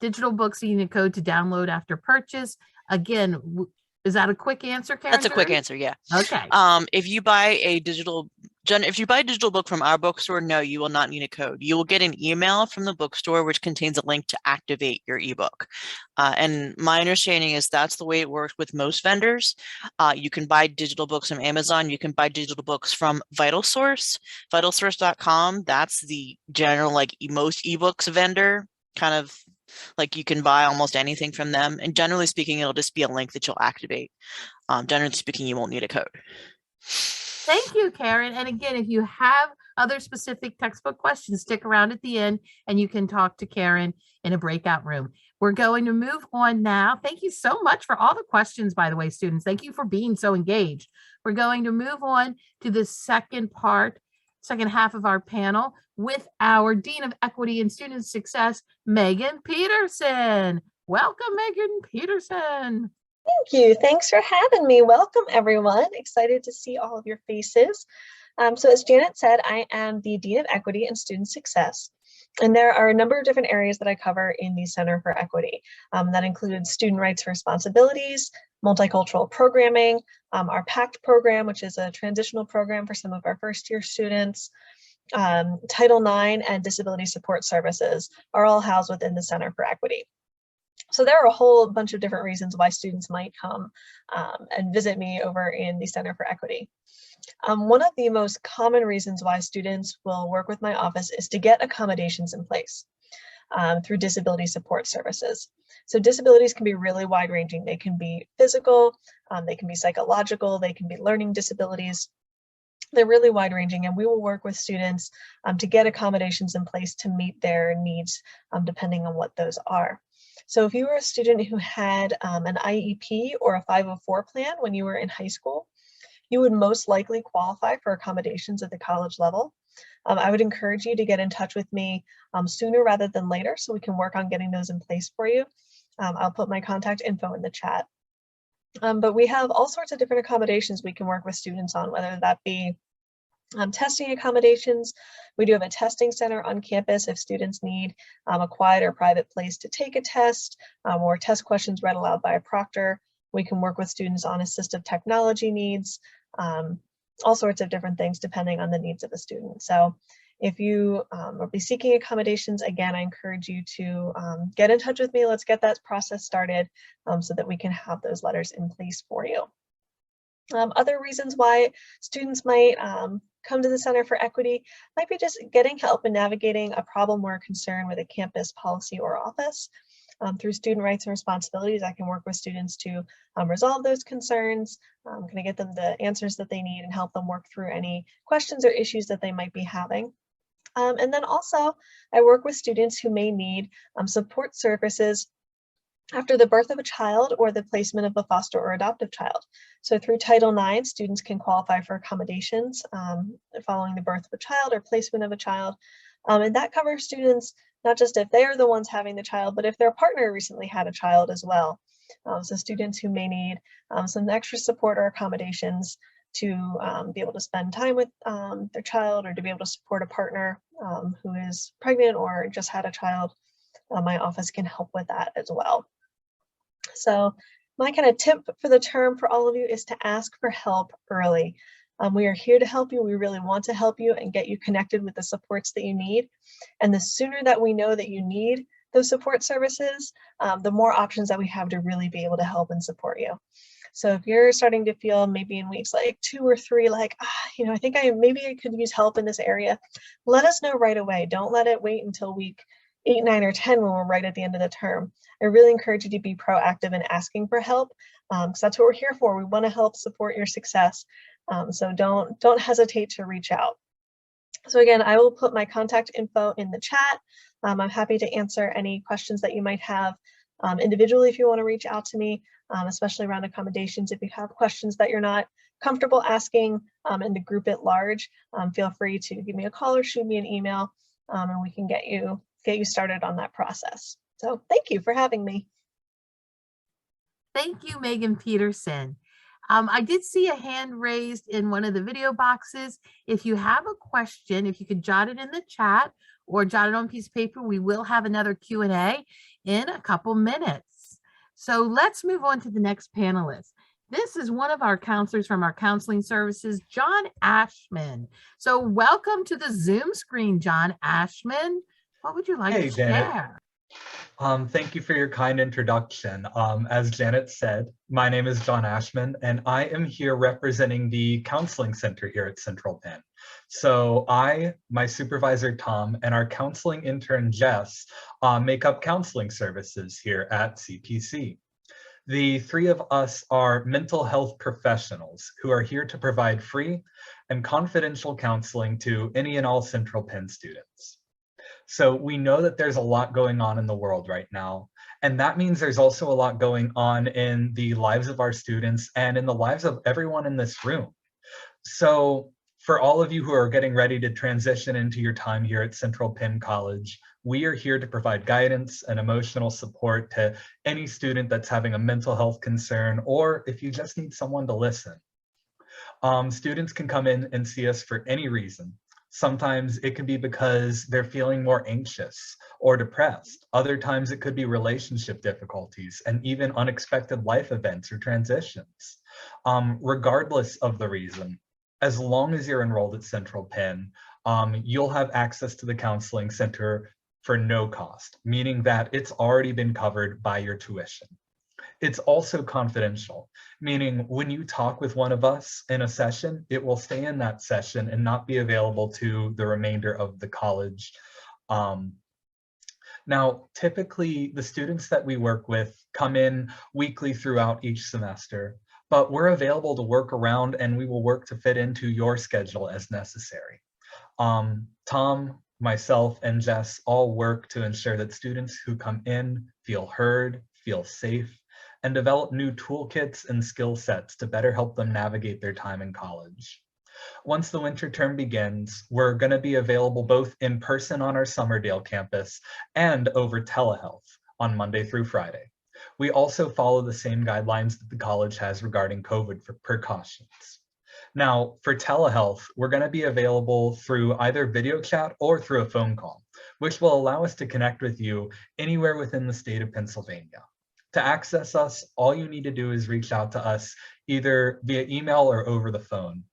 [SPEAKER 1] digital books need a code to download after purchase. Again, is that a quick answer, Karen?
[SPEAKER 14] That's a quick answer, yeah.
[SPEAKER 1] Okay.
[SPEAKER 14] If you buy a digital book from our bookstore, no, you will not need a code. You will get an email from the bookstore which contains a link to activate your ebook. And my understanding is that's the way it works with most vendors. You can buy digital books from Amazon. You can buy digital books from VitalSource, vitalsource.com. That's the general, like, most ebooks vendor, kind of like you can buy almost anything from them. And generally speaking, it'll just be a link that you'll activate. Generally speaking, you won't need a code.
[SPEAKER 1] Thank you, Karen. And again, if you have other specific textbook questions, stick around at the end and you can talk to Karen in a breakout room. We're going to move on now. Thank you so much for all the questions, by the way, students. Thank you for being so engaged. We're going to move on to the second half of our panel with our Dean of Equity and Student Success, Megan Peterson. Welcome, Megan Peterson.
[SPEAKER 15] Thank you. Thanks for having me. Welcome, everyone. Excited to see all of your faces. So as Janet said, I am the Dean of Equity and Student Success. And there are a number of different areas that I cover in the Center for Equity. That includes student rights and responsibilities, multicultural programming, our PACT program, which is a transitional program for some of our first-year students, Title IX, and disability support services are all housed within the Center for Equity. So there are a whole bunch of different reasons why students might come and visit me over in the Center for Equity. One of the most common reasons why students will work with my office is to get accommodations in place through disability support services. So disabilities can be really wide-ranging. They can be physical, they can be psychological, they can be learning disabilities. They're really wide-ranging, and we will work with students to get accommodations in place to meet their needs, depending on what those are. So if you were a student who had an IEP or a 504 plan when you were in high school, you would most likely qualify for accommodations at the college level. I would encourage you to get in touch with me sooner rather than later so we can work on getting those in place for you. I'll put my contact info in the chat. But we have all sorts of different accommodations we can work with students on, whether that be testing accommodations. We do have a testing center on campus if students need a quiet or private place to take a test or test questions read aloud by a proctor. We can work with students on assistive technology needs, all sorts of different things depending on the needs of the student. So if you will be seeking accommodations, again, I encourage you to get in touch with me. Let's get that process started so that we can have those letters in place for you. Other reasons why students might come to the Center for Equity might be just getting help in navigating a problem or a concern with a campus policy or office. Through student rights and responsibilities, I can work with students to resolve those concerns, kind of get them the answers that they need and help them work through any questions or issues that they might be having. And then also, I work with students who may need support services after the birth of a child or the placement of a foster or adoptive child. So through Title IX, students can qualify for accommodations following the birth of a child or placement of a child. And that covers students not just if they are the ones having the child, but if their partner recently had a child as well. So students who may need some extra support or accommodations to be able to spend time with their child or to be able to support a partner who is pregnant or just had a child, my office can help with that as well. So my kind of tip for the term for all of you is to ask for help early. We are here to help you. We really want to help you and get you connected with the supports that you need. And the sooner that we know that you need those support services, the more options that we have to really be able to help and support you. So if you're starting to feel maybe in weeks like 2 or 3, like, I think maybe I could use help in this area, let us know right away. Don't let it wait until week 8, 9, or 10 when we're right at the end of the term. I really encourage you to be proactive in asking for help, because that's what we're here for. We want to help support your success. So don't hesitate to reach out. So again, I will put my contact info in the chat. I'm happy to answer any questions that you might have individually if you want to reach out to me, especially around accommodations. If you have questions that you're not comfortable asking in the group at large, feel free to give me a call or shoot me an email, and we can get you started on that process. So thank you for having me.
[SPEAKER 1] Thank you, Megan Peterson. I did see a hand raised in one of the video boxes. If you have a question, if you could jot it in the chat or jot it on a piece of paper, we will have another Q&A in a couple minutes. So let's move on to the next panelist. This is one of our counselors from our counseling services, John Ashman. So welcome to the Zoom screen, John Ashman. What would you like to share?
[SPEAKER 16] Thank you for your kind introduction. As Janet said, my name is John Ashman, and I am here representing the Counseling Center here at Central Penn. So I, my supervisor Tom, and our counseling intern Jess make up counseling services here at CPC. The three of us are mental health professionals who are here to provide free and confidential counseling to any and all Central Penn students. So we know that there's a lot going on in the world right now, and that means there's also a lot going on in the lives of our students and in the lives of everyone in this room. So for all of you who are getting ready to transition into your time here at Central Penn College, we are here to provide guidance and emotional support to any student that's having a mental health concern, or if you just need someone to listen. Students can come in and see us for any reason. Sometimes it could be because they're feeling more anxious or depressed. Other times it could be relationship difficulties and even unexpected life events or transitions. Regardless of the reason, as long as you're enrolled at Central Penn, you'll have access to the counseling center for no cost, meaning that it's already been covered by your tuition. It's also confidential, meaning when you talk with one of us in a session, it will stay in that session and not be available to the remainder of the college. Now, typically the students that we work with come in weekly throughout each semester, but we're available to work around and we will work to fit into your schedule as necessary. Tom, myself, and Jess all work to ensure that students who come in feel heard, feel safe, and develop new toolkits and skill sets to better help them navigate their time in college. Once the winter term begins, we're going to be available both in person on our Summerdale campus and over telehealth on Monday through Friday. We also follow the same guidelines that the college has regarding COVID precautions. Now, for telehealth, we're going to be available through either video chat or through a phone call, which will allow us to connect with you anywhere within the state of Pennsylvania. To access us, all you need to do is reach out to us either via email or over the phone.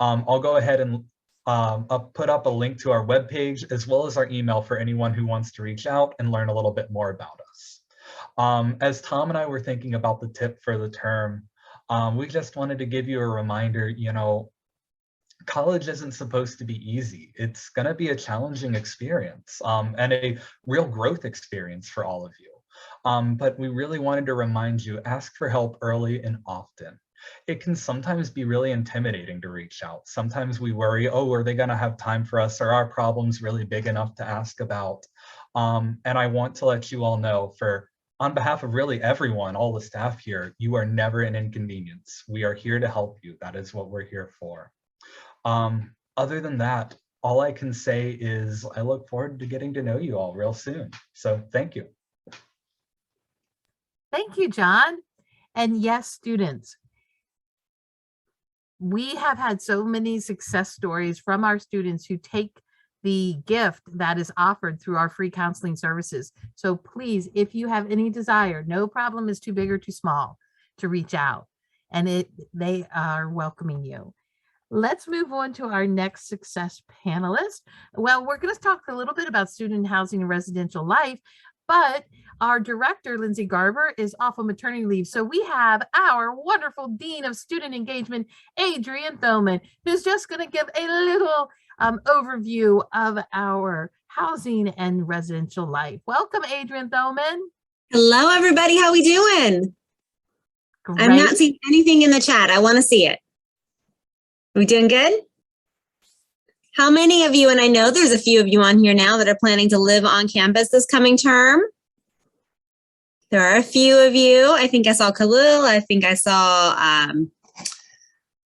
[SPEAKER 16] I'll go ahead and put up a link to our webpage as well as our email for anyone who wants to reach out and learn a little bit more about us. As Tom and I were thinking about the tip for the term, we just wanted to give you a reminder, college isn't supposed to be easy. It's going to be a challenging experience and a real growth experience for all of you. But we really wanted to remind you, ask for help early and often. It can sometimes be really intimidating to reach out. Sometimes we worry, oh, are they going to have time for us? Are our problems really big enough to ask about? And I want to let you all know, on behalf of really everyone, all the staff here, you are never an inconvenience. We are here to help you. That is what we're here for. Other than that, all I can say is I look forward to getting to know you all real soon. So thank you.
[SPEAKER 1] Thank you, John. And yes, students, we have had so many success stories from our students who take the gift that is offered through our free counseling services. So please, if you have any desire, no problem is too big or too small to reach out, and they are welcoming you. Let's move on to our next success panelist. Well, we're going to talk a little bit about student housing and residential life, but our director, Lindsay Garber, is off on maternity leave. So we have our wonderful Dean of Student Engagement, Adrian Thoman, who's just going to give a little overview of our housing and residential life. Welcome, Adrian Thoman.
[SPEAKER 17] Hello, everybody. How we doing?
[SPEAKER 1] Great.
[SPEAKER 17] I'm not seeing anything in the chat. I want to see it. Are we doing good? How many of you, and I know there's a few of you on here now that are planning to live on campus this coming term? There are a few of you. I think I saw Khalil. I think I saw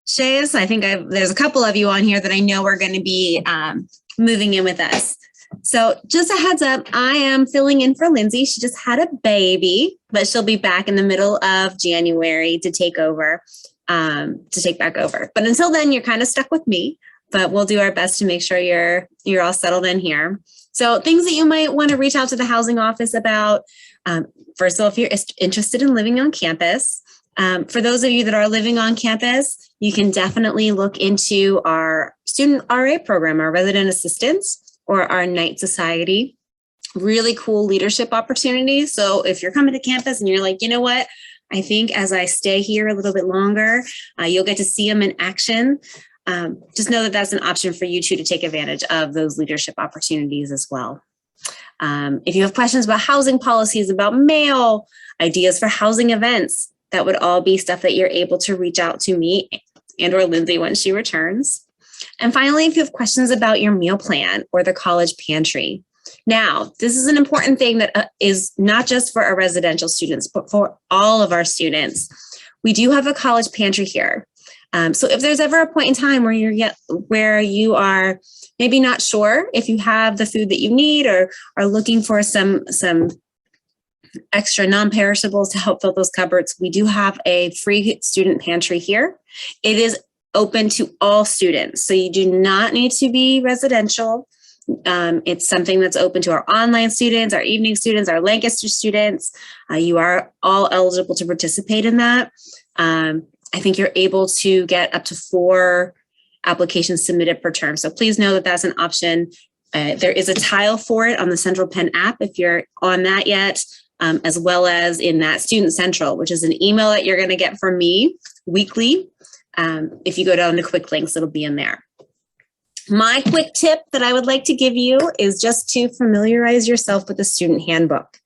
[SPEAKER 17] Shayas. I think there's a couple of you on here that I know are going to be moving in with us. So just a heads up, I am filling in for Lindsay. She just had a baby, but she'll be back in the middle of January to take over, to take back over. But until then, you're kind of stuck with me, but we'll do our best to make sure you're all settled in here. So things that you might want to reach out to the housing office about. First of all, if you're interested in living on campus, for those of you that are living on campus, you can definitely look into our student RA program, our resident assistants, or our night society. Really cool leadership opportunities. So if you're coming to campus and you're like, you know what, I think as I stay here a little bit longer, you'll get to see them in action. Just know that that's an option for you too, to take advantage of those leadership opportunities as well. If you have questions about housing policies, about mail, ideas for housing events, that would all be stuff that you're able to reach out to me and or Lindsay when she returns. And finally, if you have questions about your meal plan or the college pantry. Now, this is an important thing that is not just for our residential students, but for all of our students. We do have a college pantry here. So if there's ever a point in time where you are maybe not sure if you have the food that you need or are looking for some extra non-perishables to help fill those cupboards, we do have a free student pantry here. It is open to all students, so you do not need to be residential. It's something that's open to our online students, our evening students, our Lancaster students. You are all eligible to participate in that. I think you're able to get up to 4 applications submitted per term. So please know that that's an option. There is a tile for it on the Central Penn app if you're on that yet, as well as in that Student Central, which is an email that you're going to get from me weekly. If you go down to quick links, it'll be in there. My quick tip that I would like to give you is just to familiarize yourself with the student handbook.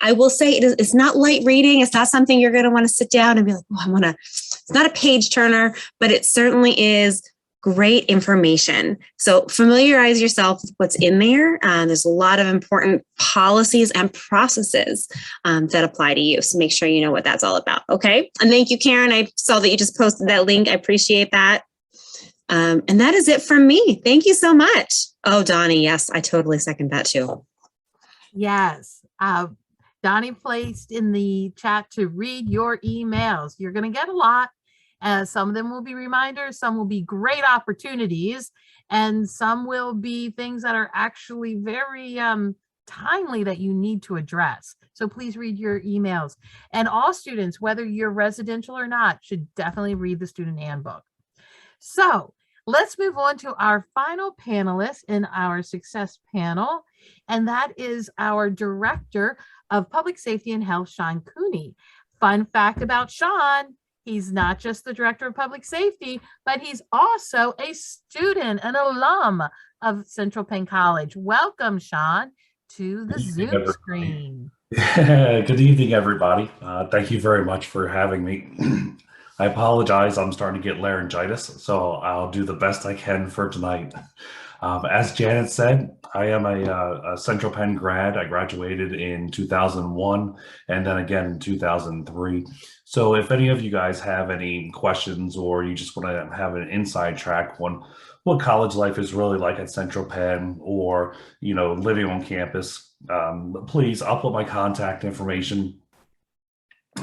[SPEAKER 17] I will say it's not light reading. It's not something you're going to want to sit down and be like, oh, it's not a page turner, but it certainly is great information. So familiarize yourself with what's in there. There's a lot of important policies and processes that apply to you. So make sure you know what that's all about. Okay. And thank you, Karen. I saw that you just posted that link. I appreciate that. And that is it from me. Thank you so much. Oh, Donnie. Yes, I totally second that too.
[SPEAKER 1] Yes. Donnie placed in the chat to read your emails. You're going to get a lot. Some of them will be reminders, some will be great opportunities, and some will be things that are actually very timely that you need to address. So please read your emails. And all students, whether you're residential or not, should definitely read the student handbook. So let's move on to our final panelist in our success panel, and that is our Director of Public Safety and Health, Sean Cooney. Fun fact about Sean, he's not just the Director of Public Safety, but he's also a student, an alum of Central Penn College. Welcome, Sean, to the Zoom screen.
[SPEAKER 18] Good evening, everybody. Thank you very much for having me. I apologize, I'm starting to get laryngitis, so I'll do the best I can for tonight. As Janet said, I am a Central Penn grad. I graduated in 2001 and then again in 2003. So if any of you guys have any questions or you just want to have an inside track on what college life is really like at Central Penn or, you know, living on campus, please, I'll put my contact information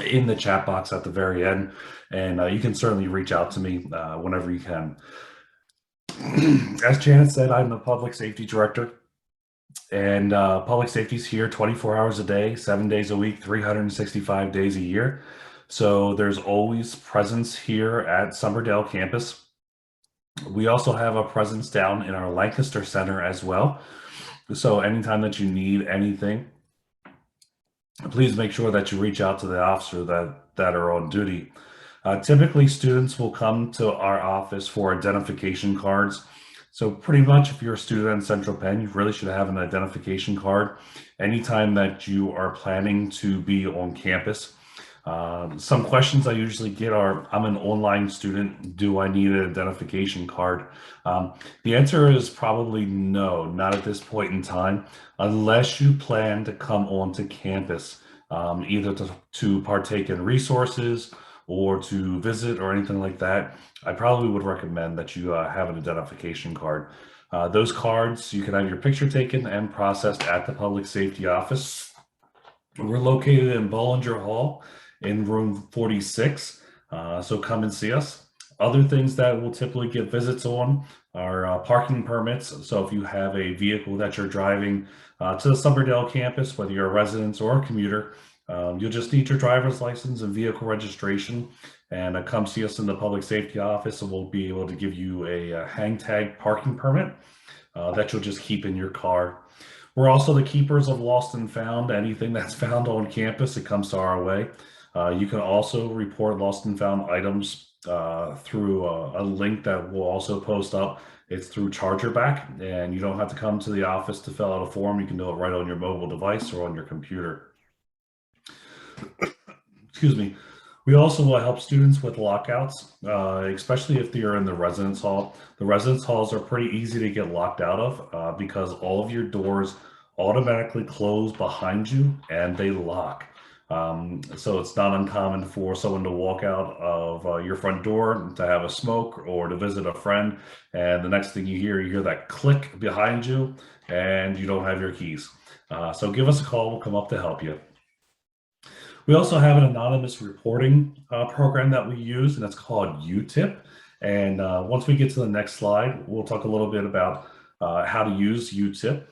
[SPEAKER 18] in the chat box at the very end, and you can certainly reach out to me whenever you can. As Janet said, I'm the public safety director, and public safety is here 24 hours a day, 7 days a week, 365 days a year. So there's always presence here at Summerdale campus. We also have a presence down in our Lancaster Center as well. So anytime that you need anything, please make sure that you reach out to the officer that are on duty. Typically, students will come to our office for identification cards. So pretty much if you're a student at Central Penn, you really should have an identification card anytime that you are planning to be on campus. Some questions I usually get are, I'm an online student, do I need an identification card? The answer is probably no, not at this point in time, unless you plan to come onto campus, either to partake in resources or to visit or anything like that. I probably would recommend that you have an identification card. Those cards, you can have your picture taken and processed at the public safety office. We're located in Bollinger Hall in room 46, so come and see us. Other things that we'll typically get visits on are parking permits. So if you have a vehicle that you're driving to the Summerdale campus, whether you're a resident or a commuter, you'll just need your driver's license and vehicle registration, and come see us in the public safety office, and we'll be able to give you a hang tag parking permit that you'll just keep in your car. We're also the keepers of lost and found. Anything that's found on campus, it comes to our way. You can also report lost and found items through a link that we'll also post up. It's through Chargerback, and you don't have to come to the office to fill out a form. You can do it right on your mobile device or on your computer. Excuse me. We also will help students with lockouts, especially if you're in the residence hall. The residence halls are pretty easy to get locked out of because all of your doors automatically close behind you and they lock. So it's not uncommon for someone to walk out of your front door to have a smoke or to visit a friend, and the next thing you hear that click behind you and you don't have your keys. So give us a call, we'll come up to help you. We also have an anonymous reporting program that we use, and it's called UTIP. And once we get to the next slide, we'll talk a little bit about how to use UTIP.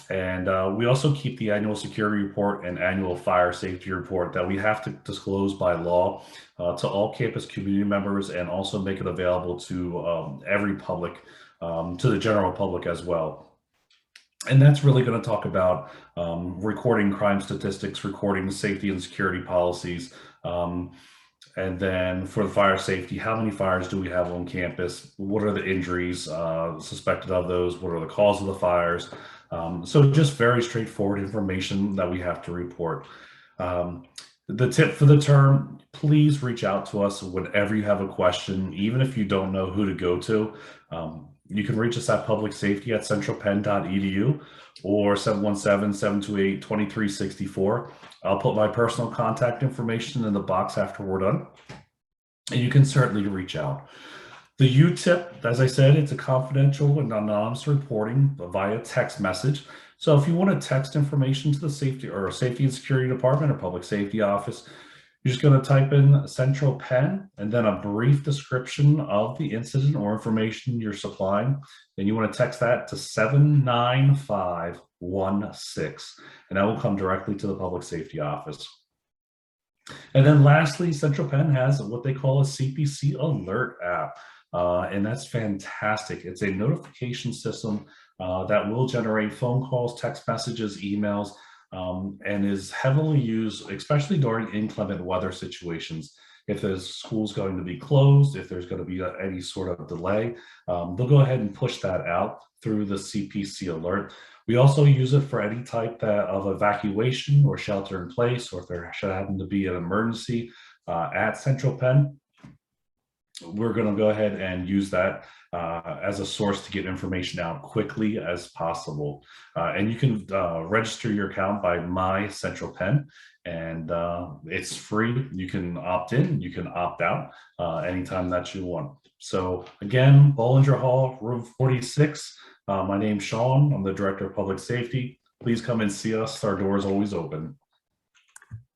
[SPEAKER 18] And we also keep the annual security report and annual fire safety report that we have to disclose by law to all campus community members, and also make it available to every public, to the general public as well. And that's really going to talk about recording crime statistics, recording safety and security policies. And then for the fire safety, how many fires do we have on campus? What are the injuries suspected of those? What are the cause of the fires? So just very straightforward information that we have to report. The tip for the term, please reach out to us whenever you have a question, even if you don't know who to go to. You can reach us at publicsafety@centralpenn.edu or 717-728-2364. I'll put my personal contact information in the box after we're done, and you can certainly reach out. The UTIP, as I said, it's a confidential and anonymous reporting via text message. So if you want to text information to the safety and security department or public safety office, you're just going to type in Central Penn and then a brief description of the incident or information you're supplying. Then you want to text that to 79516, and that will come directly to the public safety office. And then lastly, Central Penn has what they call a CPC alert app. And that's fantastic. It's a notification system that will generate phone calls, text messages, emails, and is heavily used, especially during inclement weather situations. If the school's going to be closed, if there's going to be any sort of delay, they'll go ahead and push that out through the CPC alert. We also use it for any type of evacuation or shelter in place, or if there should happen to be an emergency at Central Penn. We're going to go ahead and use that as a source to get information out quickly as possible. And you can register your account by My Central Penn, and it's free. You can opt in, you can opt out anytime that you want. So again, Bollinger Hall, room 46. My name's Sean. I'm the Director of Public Safety. Please come and see us. Our door is always open.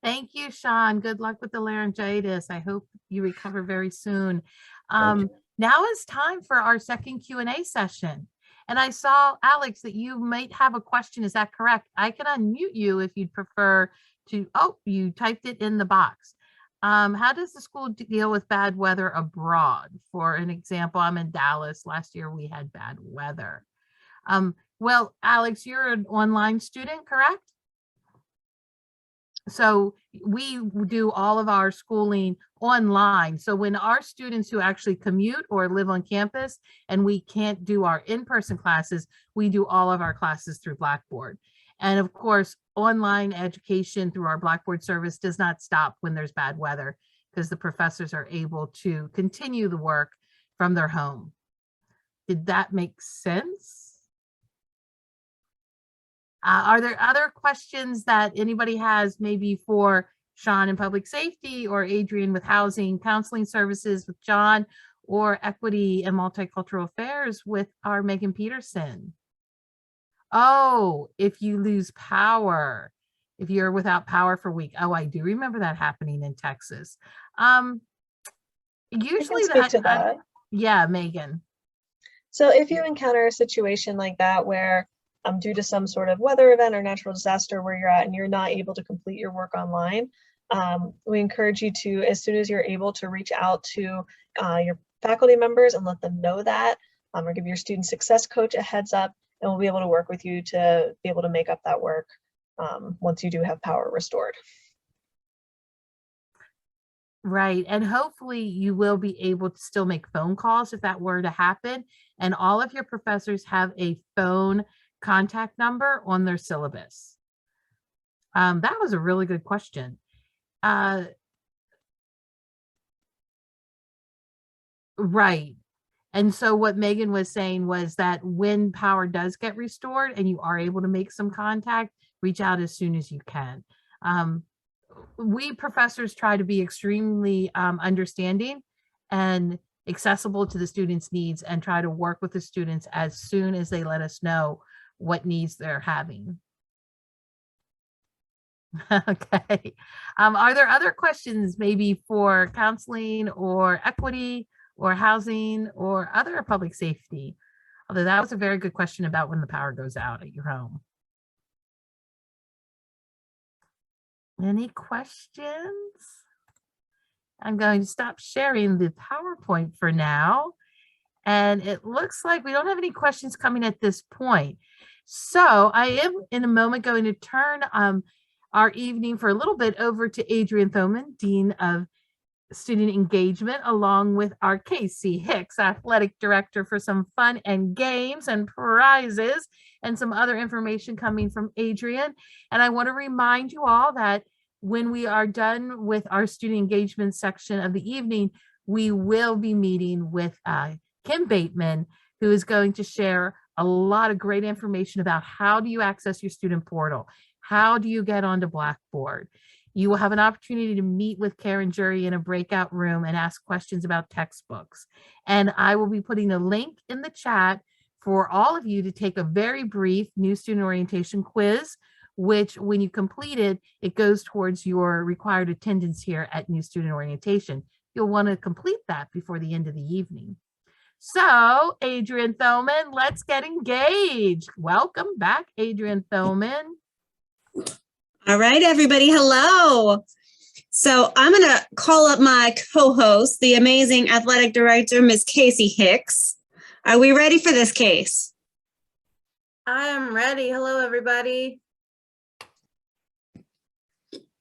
[SPEAKER 1] Thank you, Sean. Good luck with the laryngitis. I hope you recover very soon. Now is time for our second Q&A session. And I saw, Alex, that you might have a question. Is that correct? I can unmute you if you'd prefer to. Oh, you typed it in the box. How does the school deal with bad weather abroad? For an example, I'm in Dallas. Last year we had bad weather. Well, Alex, you're an online student, correct? So we do all of our schooling online. So when our students who actually commute or live on campus and we can't do our in-person classes, we do all of our classes through Blackboard. And of course, online education through our Blackboard service does not stop when there's bad weather, because the professors are able to continue the work from their home. Did that make sense? Are there other questions that anybody has, maybe for Sean in public safety, or Adrian with housing, counseling services with John, or equity and multicultural affairs with our Megan Peterson? Oh, if you lose power, if you're without power for a week. Oh, I do remember that happening in Texas. Usually
[SPEAKER 15] speak to that.
[SPEAKER 1] Yeah, Megan.
[SPEAKER 15] So if you encounter a situation like that where due to some sort of weather event or natural disaster where you're at and you're not able to complete your work online, we encourage you to, as soon as you're able, to reach out to your faculty members and let them know that, or give your student success coach a heads up, and we'll be able to work with you to be able to make up that work once you do have power restored.
[SPEAKER 1] Right. And hopefully you will be able to still make phone calls if that were to happen. And all of your professors have a phone contact number on their syllabus. That was a really good question. Right. And so what Megan was saying was that when power does get restored and you are able to make some contact, reach out as soon as you can. We professors try to be extremely understanding and accessible to the students' needs, and try to work with the students as soon as they let us know what needs they're having. Okay. Are there other questions maybe for counseling or equity or housing or other public safety? Although that was a very good question about when the power goes out at your home. Any questions? I'm going to stop sharing the PowerPoint for now. And it looks like we don't have any questions coming at this point. So I am in a moment going to turn our evening for a little bit over to Adrian Thoman, Dean of Student Engagement, along with our Casey Hicks, Athletic Director, for some fun and games and prizes and some other information coming from Adrian. And I want to remind you all that when we are done with our student engagement section of the evening, we will be meeting with Kim Bateman, who is going to share a lot of great information about how do you access your student portal? How do you get onto Blackboard? You will have an opportunity to meet with Karen Jury in a breakout room and ask questions about textbooks. And I will be putting a link in the chat for all of you to take a very brief new student orientation quiz, which when you complete it, it goes towards your required attendance here at New Student Orientation. You'll want to complete that before the end of the evening. So, Adrian Thoman, let's get engaged. Welcome back, Adrian Thoman.
[SPEAKER 17] All right, everybody. Hello. So I'm going to call up my co-host, the amazing athletic director, Ms. Casey Hicks. Are we ready for this case?
[SPEAKER 19] I am ready. Hello, everybody.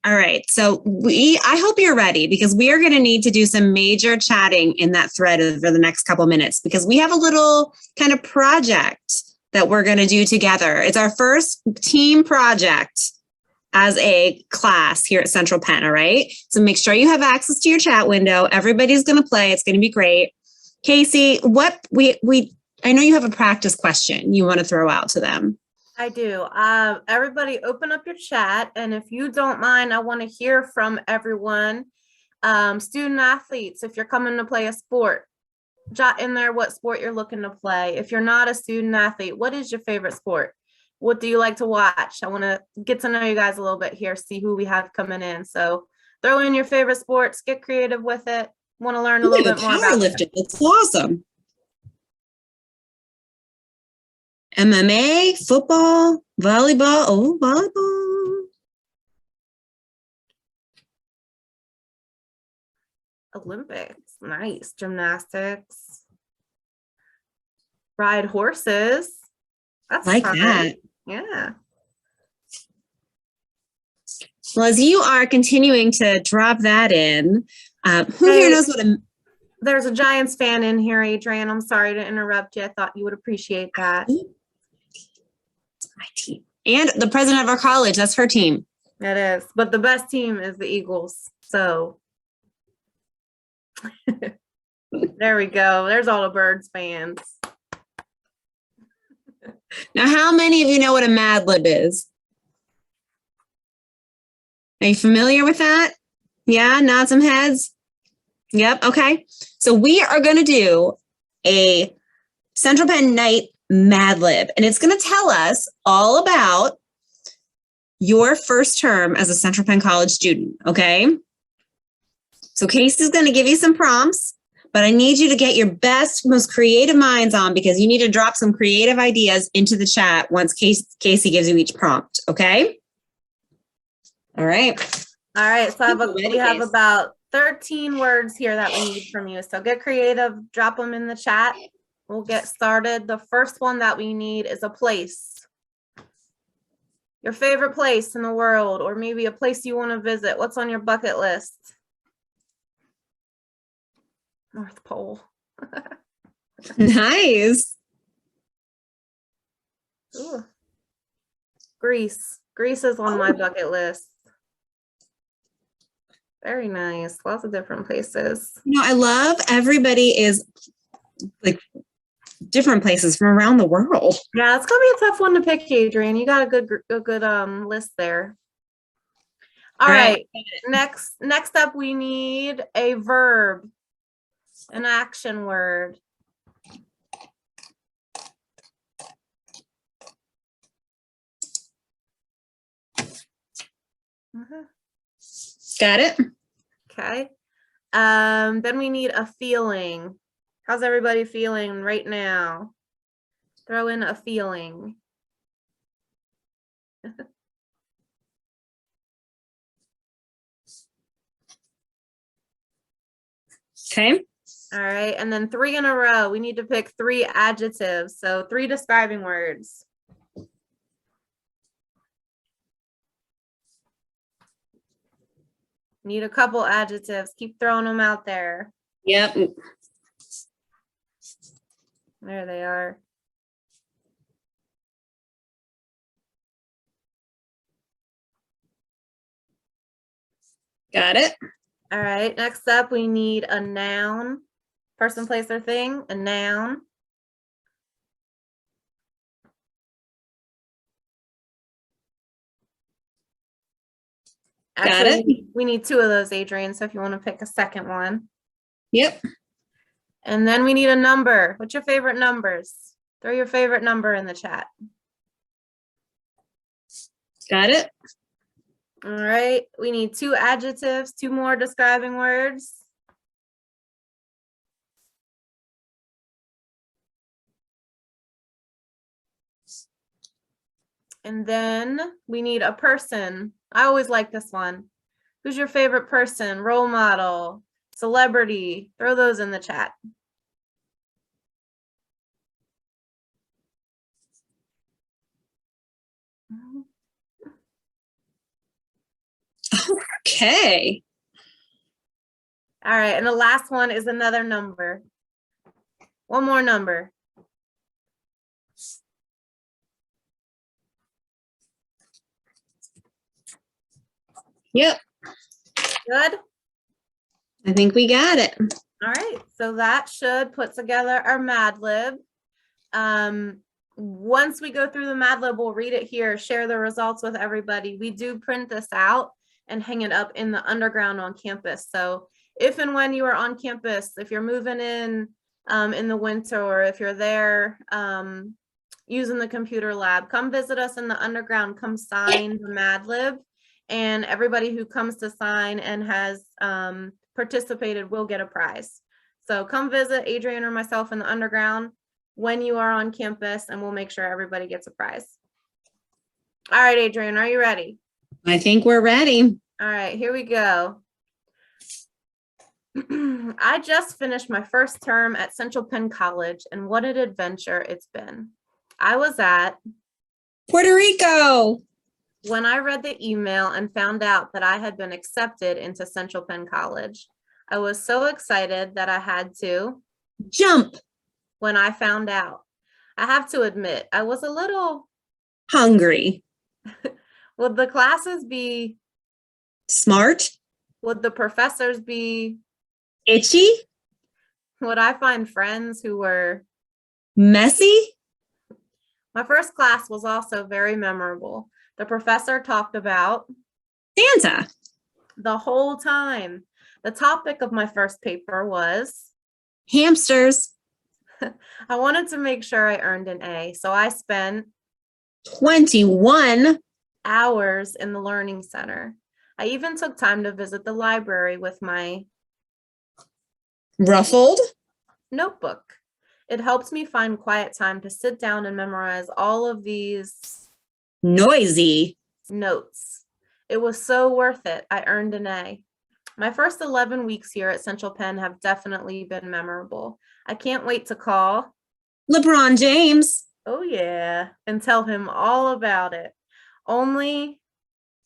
[SPEAKER 17] All right. So I hope you're ready, because we are going to need to do some major chatting in that thread over the next couple minutes, because we have a little kind of project that we're going to do together. It's our first team project as a class here at Central Penn. All right. So make sure you have access to your chat window. Everybody's going to play. It's going to be great. Casey, I know you have a practice question you want to throw out to them.
[SPEAKER 19] I do. Everybody open up your chat. And if you don't mind, I want to hear from everyone. Student athletes, if you're coming to play a sport, jot in there what sport you're looking to play. If you're not a student athlete, what is your favorite sport? What do you like to watch? I want to get to know you guys a little bit here, see who we have coming in. So throw in your favorite sports, get creative with it. Want to learn a little bit more about it.
[SPEAKER 17] That's awesome. MMA, football, volleyball. Oh, volleyball.
[SPEAKER 19] Olympics, nice. Gymnastics. Ride horses. That's
[SPEAKER 17] like
[SPEAKER 19] fun.
[SPEAKER 17] that.
[SPEAKER 19] Yeah.
[SPEAKER 17] Well, as you are continuing to drop that in, who here knows what a
[SPEAKER 19] There's a Giants fan in here, Adrian. I'm sorry to interrupt you. I thought you would appreciate that.
[SPEAKER 17] It's my team. And the president of our college, that's her team.
[SPEAKER 19] It is. But the best team is the Eagles. So there we go. There's all the Birds fans.
[SPEAKER 17] Now, how many of you know what a Mad Lib is? Are you familiar with that? Yeah, nod some heads. Yep, okay. So we are going to do a Central Penn Night Mad Lib, and it's going to tell us all about your first term as a Central Penn College student, okay? So Casey's going to give you some prompts, but I need you to get your best, most creative minds on because you need to drop some creative ideas into the chat once Casey gives you each prompt, okay? All right.
[SPEAKER 19] All right. So we have about 13 words here that we need from you. So get creative, drop them in the chat. We'll get started. The first one that we need is a place. Your favorite place in the world, or maybe a place you want to visit. What's on your bucket list? North Pole.
[SPEAKER 17] Nice.
[SPEAKER 19] Ooh. Greece. Greece is on my bucket list. Very nice. Lots of different places.
[SPEAKER 17] You know, I love everybody is like different places from around the world.
[SPEAKER 19] Yeah, it's gonna be a tough one to pick, Adrian. You got a good list there. All right. Next up, we need a verb, an action word.
[SPEAKER 17] Got it.
[SPEAKER 19] Okay. Then we need a feeling. How's everybody feeling right now? Throw in a feeling.
[SPEAKER 17] Okay.
[SPEAKER 19] All right. And then 3 in a row. We need to pick 3 adjectives. So 3 describing words. Need a couple adjectives. Keep throwing them out there.
[SPEAKER 17] Yep.
[SPEAKER 19] There they are.
[SPEAKER 17] Got it.
[SPEAKER 19] All right. Next up, we need a noun. Person, place, or thing. A noun. Actually, we need 2 of those, Adrian. So if you want to pick a second one.
[SPEAKER 17] Yep.
[SPEAKER 19] And then we need a number. What's your favorite numbers? Throw your favorite number in the chat.
[SPEAKER 17] Got it.
[SPEAKER 19] All right. We need 2 adjectives, 2 more describing words. And then we need a person. I always like this one. Who's your favorite person? Role model, celebrity? Throw those in the chat.
[SPEAKER 17] Okay.
[SPEAKER 19] All right. And the last one is another number. One more number.
[SPEAKER 17] Yep.
[SPEAKER 19] Good.
[SPEAKER 17] I think we got it.
[SPEAKER 19] All right. So that should put together our Mad Lib. Once we go through the Mad Lib, we'll read it here, share the results with everybody. We do print this out and hang it up in the underground on campus. So if and when you are on campus, if you're moving in the winter, or if you're there using the computer lab, come visit us in the underground, come sign the Mad Lib, and everybody who comes to sign and has participated will get a prize. So come visit Adrian or myself in the underground when you are on campus, and we'll make sure everybody gets a prize. All right, Adrian, are you ready?
[SPEAKER 17] I think we're ready.
[SPEAKER 19] All right, here we go. I just finished my first term at Central Penn College, and what an adventure it's been. I was at
[SPEAKER 17] Puerto Rico.
[SPEAKER 19] When I read the email and found out that I had been accepted into Central Penn College, I was so excited that I had to
[SPEAKER 17] jump
[SPEAKER 19] when I found out. I have to admit, I was a little
[SPEAKER 17] hungry.
[SPEAKER 19] Would the classes be
[SPEAKER 17] Smart.
[SPEAKER 19] Would the professors be
[SPEAKER 17] Itchy.
[SPEAKER 19] Would I find friends who were
[SPEAKER 17] Messy.
[SPEAKER 19] My first class was also very memorable. The professor talked about
[SPEAKER 17] Santa
[SPEAKER 19] the whole time. The topic of my first paper was
[SPEAKER 17] hamsters.
[SPEAKER 19] I wanted to make sure I earned an A, so I spent
[SPEAKER 17] 21
[SPEAKER 19] hours in the Learning Center. I even took time to visit the library with my
[SPEAKER 17] ruffled
[SPEAKER 19] notebook. It helps me find quiet time to sit down and memorize all of these
[SPEAKER 17] noisy
[SPEAKER 19] notes. It was so worth it. I earned an A. My first 11 weeks here at Central Penn have definitely been memorable. I can't wait to call
[SPEAKER 17] LeBron James.
[SPEAKER 19] Oh yeah, and tell him all about it. Only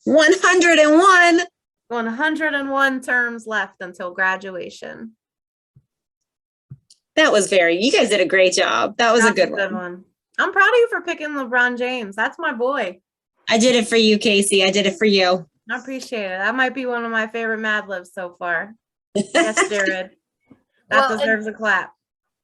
[SPEAKER 19] 101 terms left until graduation.
[SPEAKER 17] That was you guys did a great job. That was a good one.
[SPEAKER 19] I'm proud of you for picking LeBron James. That's my boy.
[SPEAKER 17] I did it for you, Casey. I did it for you.
[SPEAKER 19] I appreciate it. That might be one of my favorite Mad Libs so far. Yes, Jared. That deserves a clap.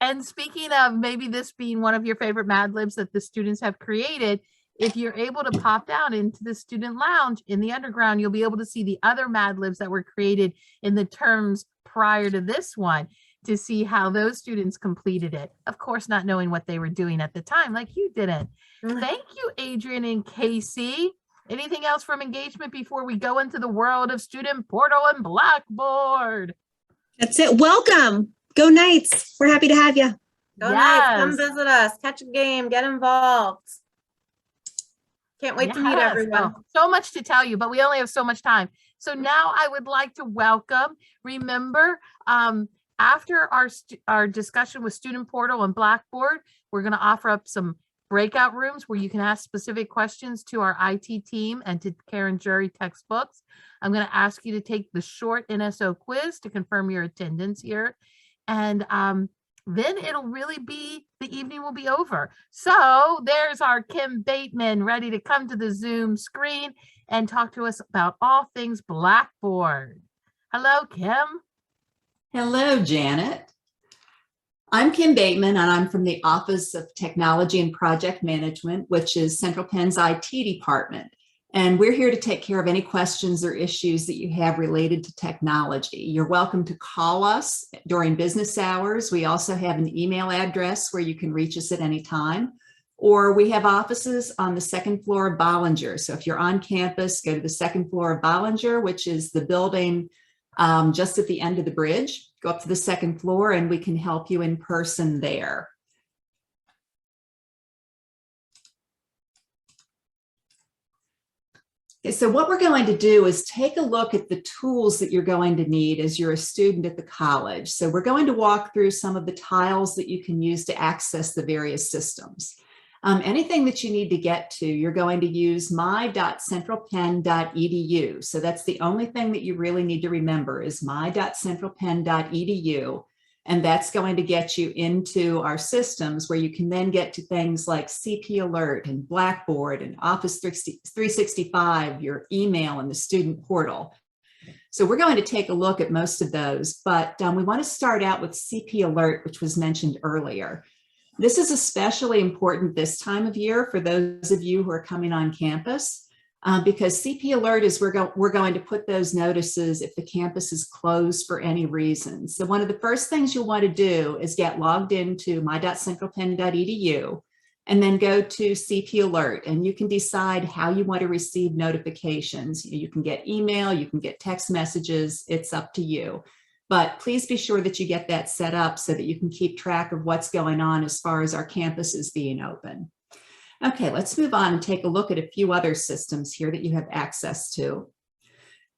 [SPEAKER 1] And speaking of maybe this being one of your favorite Mad Libs that the students have created, if you're able to pop down into the student lounge in the underground, you'll be able to see the other Mad Libs that were created in the terms prior to this one to see how those students completed it. Of course, not knowing what they were doing at the time, like you didn't. Thank you, Adrian and Casey. Anything else from engagement before we go into the world of Student Portal and Blackboard?
[SPEAKER 17] That's it. Welcome. Go Knights. We're happy to have you.
[SPEAKER 19] Go Knights. Come visit us. Catch a game. Get involved. Can't wait to meet everyone.
[SPEAKER 1] Well, so much to tell you, but we only have so much time. So now I would like to welcome, remember, after our discussion with Student Portal and Blackboard, we're going to offer up some breakout rooms where you can ask specific questions to our IT team and to Karen Jury textbooks. I'm going to ask you to take the short NSO quiz to confirm your attendance here. And then it'll really be, the evening will be over. So there's our Kim Bateman ready to come to the Zoom screen and talk to us about all things Blackboard. Hello, Kim.
[SPEAKER 20] Hello, Janet. I'm Kim Bateman, and I'm from the Office of Technology and Project Management, which is Central Penn's IT department. And we're here to take care of any questions or issues that you have related to technology. You're welcome to call us during business hours. We also have an email address where you can reach us at any time. Or we have offices on the second floor of Bollinger. So if you're on campus, go to the second floor of Bollinger, which is the building just at the end of the bridge. Go up to the second floor and we can help you in person there. Okay, so what we're going to do is take a look at the tools that you're going to need as you're a student at the college. So we're going to walk through some of the tiles that you can use to access the various systems. Anything that you need to get to, you're going to use my.centralpenn.edu. So that's the only thing that you really need to remember is my.centralpenn.edu. And that's going to get you into our systems where you can then get to things like CP Alert and Blackboard and Office 365, your email and the student portal. So we're going to take a look at most of those, but we want to start out with CP Alert, which was mentioned earlier. This is especially important this time of year for those of you who are coming on campus, because CP Alert is we're going to put those notices if the campus is closed for any reason. So one of the first things you'll want to do is get logged into my.centralpenn.edu and then go to CP Alert, and you can decide how you want to receive notifications. You can get email, you can get text messages, it's up to you. But please be sure that you get that set up so that you can keep track of what's going on as far as our campuses being open. Okay, let's move on and take a look at a few other systems here that you have access to.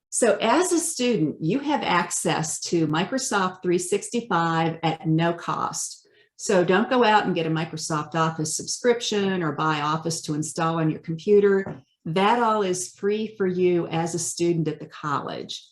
[SPEAKER 20] So as a student, you have access to Microsoft 365 at no cost. So don't go out and get a Microsoft Office subscription or buy Office to install on your computer. That all is free for you as a student at the college.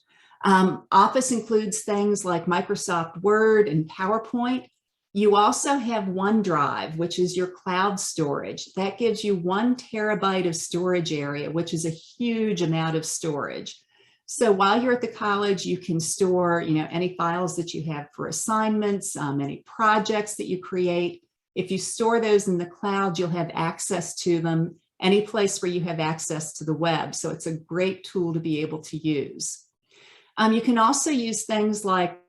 [SPEAKER 20] Office includes things like Microsoft Word and PowerPoint. You also have OneDrive, which is your cloud storage. That gives you 1 terabyte of storage area, which is a huge amount of storage. So while you're at the college, you can store, any files that you have for assignments, any projects that you create. If you store those in the cloud, you'll have access to them any place where you have access to the web. So it's a great tool to be able to use. You can also use things like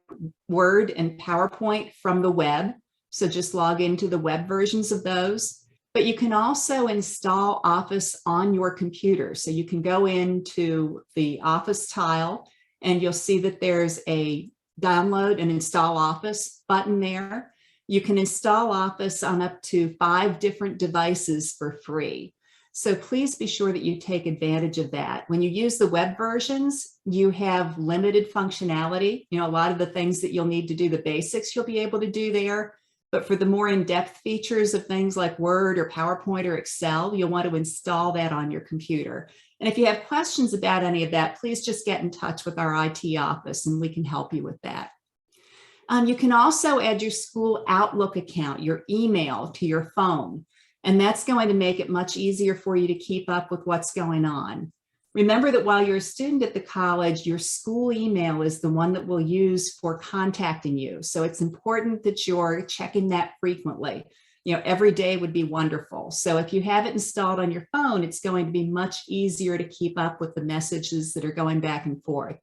[SPEAKER 20] Word and PowerPoint from the web. So just log into the web versions of those. But you can also install Office on your computer. So you can go into the Office tile and you'll see that there's a download and install Office button there. You can install Office on up to 5 different devices for free. So please be sure that you take advantage of that. When you use the web versions, you have limited functionality. A lot of the things that you'll need to do, the basics, you'll be able to do there. But for the more in-depth features of things like Word or PowerPoint or Excel, you'll want to install that on your computer. And if you have questions about any of that, please just get in touch with our IT office and we can help you with that. You can also add your school Outlook account, your email to your phone. And that's going to make it much easier for you to keep up with what's going on. Remember that while you're a student at the college, your school email is the one that we'll use for contacting you. So it's important that you're checking that frequently. Every day would be wonderful. So if you have it installed on your phone, it's going to be much easier to keep up with the messages that are going back and forth.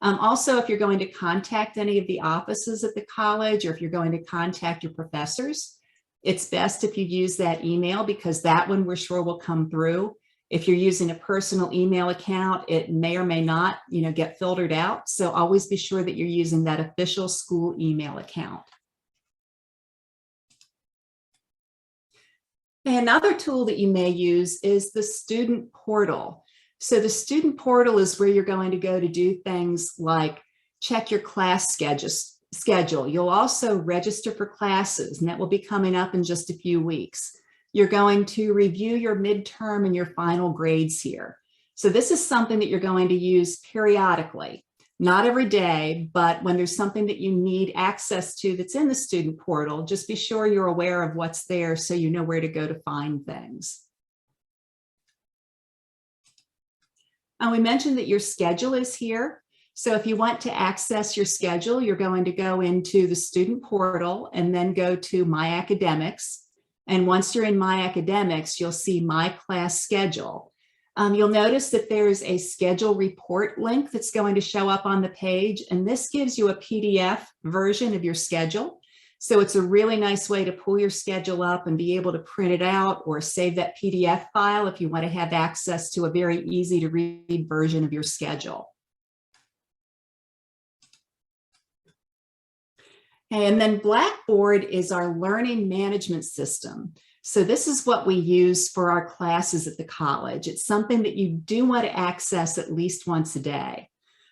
[SPEAKER 20] Also, if you're going to contact any of the offices at the college, or if you're going to contact your professors, it's best if you use that email because that one we're sure will come through. If you're using a personal email account, it may or may not, get filtered out. So always be sure that you're using that official school email account. Another tool that you may use is the student portal. So the student portal is where you're going to go to do things like check your class schedule. You'll also register for classes, and that will be coming up in just a few weeks. You're going to review your midterm and your final grades here. So this is something that you're going to use periodically, not every day, but when there's something that you need access to that's in the student portal, just be sure you're aware of what's there so you know where to go to find things. We mentioned that your schedule is here. So if you want to access your schedule, you're going to go into the student portal and then go to My Academics. And once you're in My Academics, you'll see My Class Schedule. You'll notice that there's a schedule report link that's going to show up on the page. And this gives you a PDF version of your schedule. So it's a really nice way to pull your schedule up and be able to print it out or save that PDF file if you want to have access to a very easy to read version of your schedule. And then Blackboard is our learning management system. So this is what we use for our classes at the college. It's something that you do want to access at least once a day.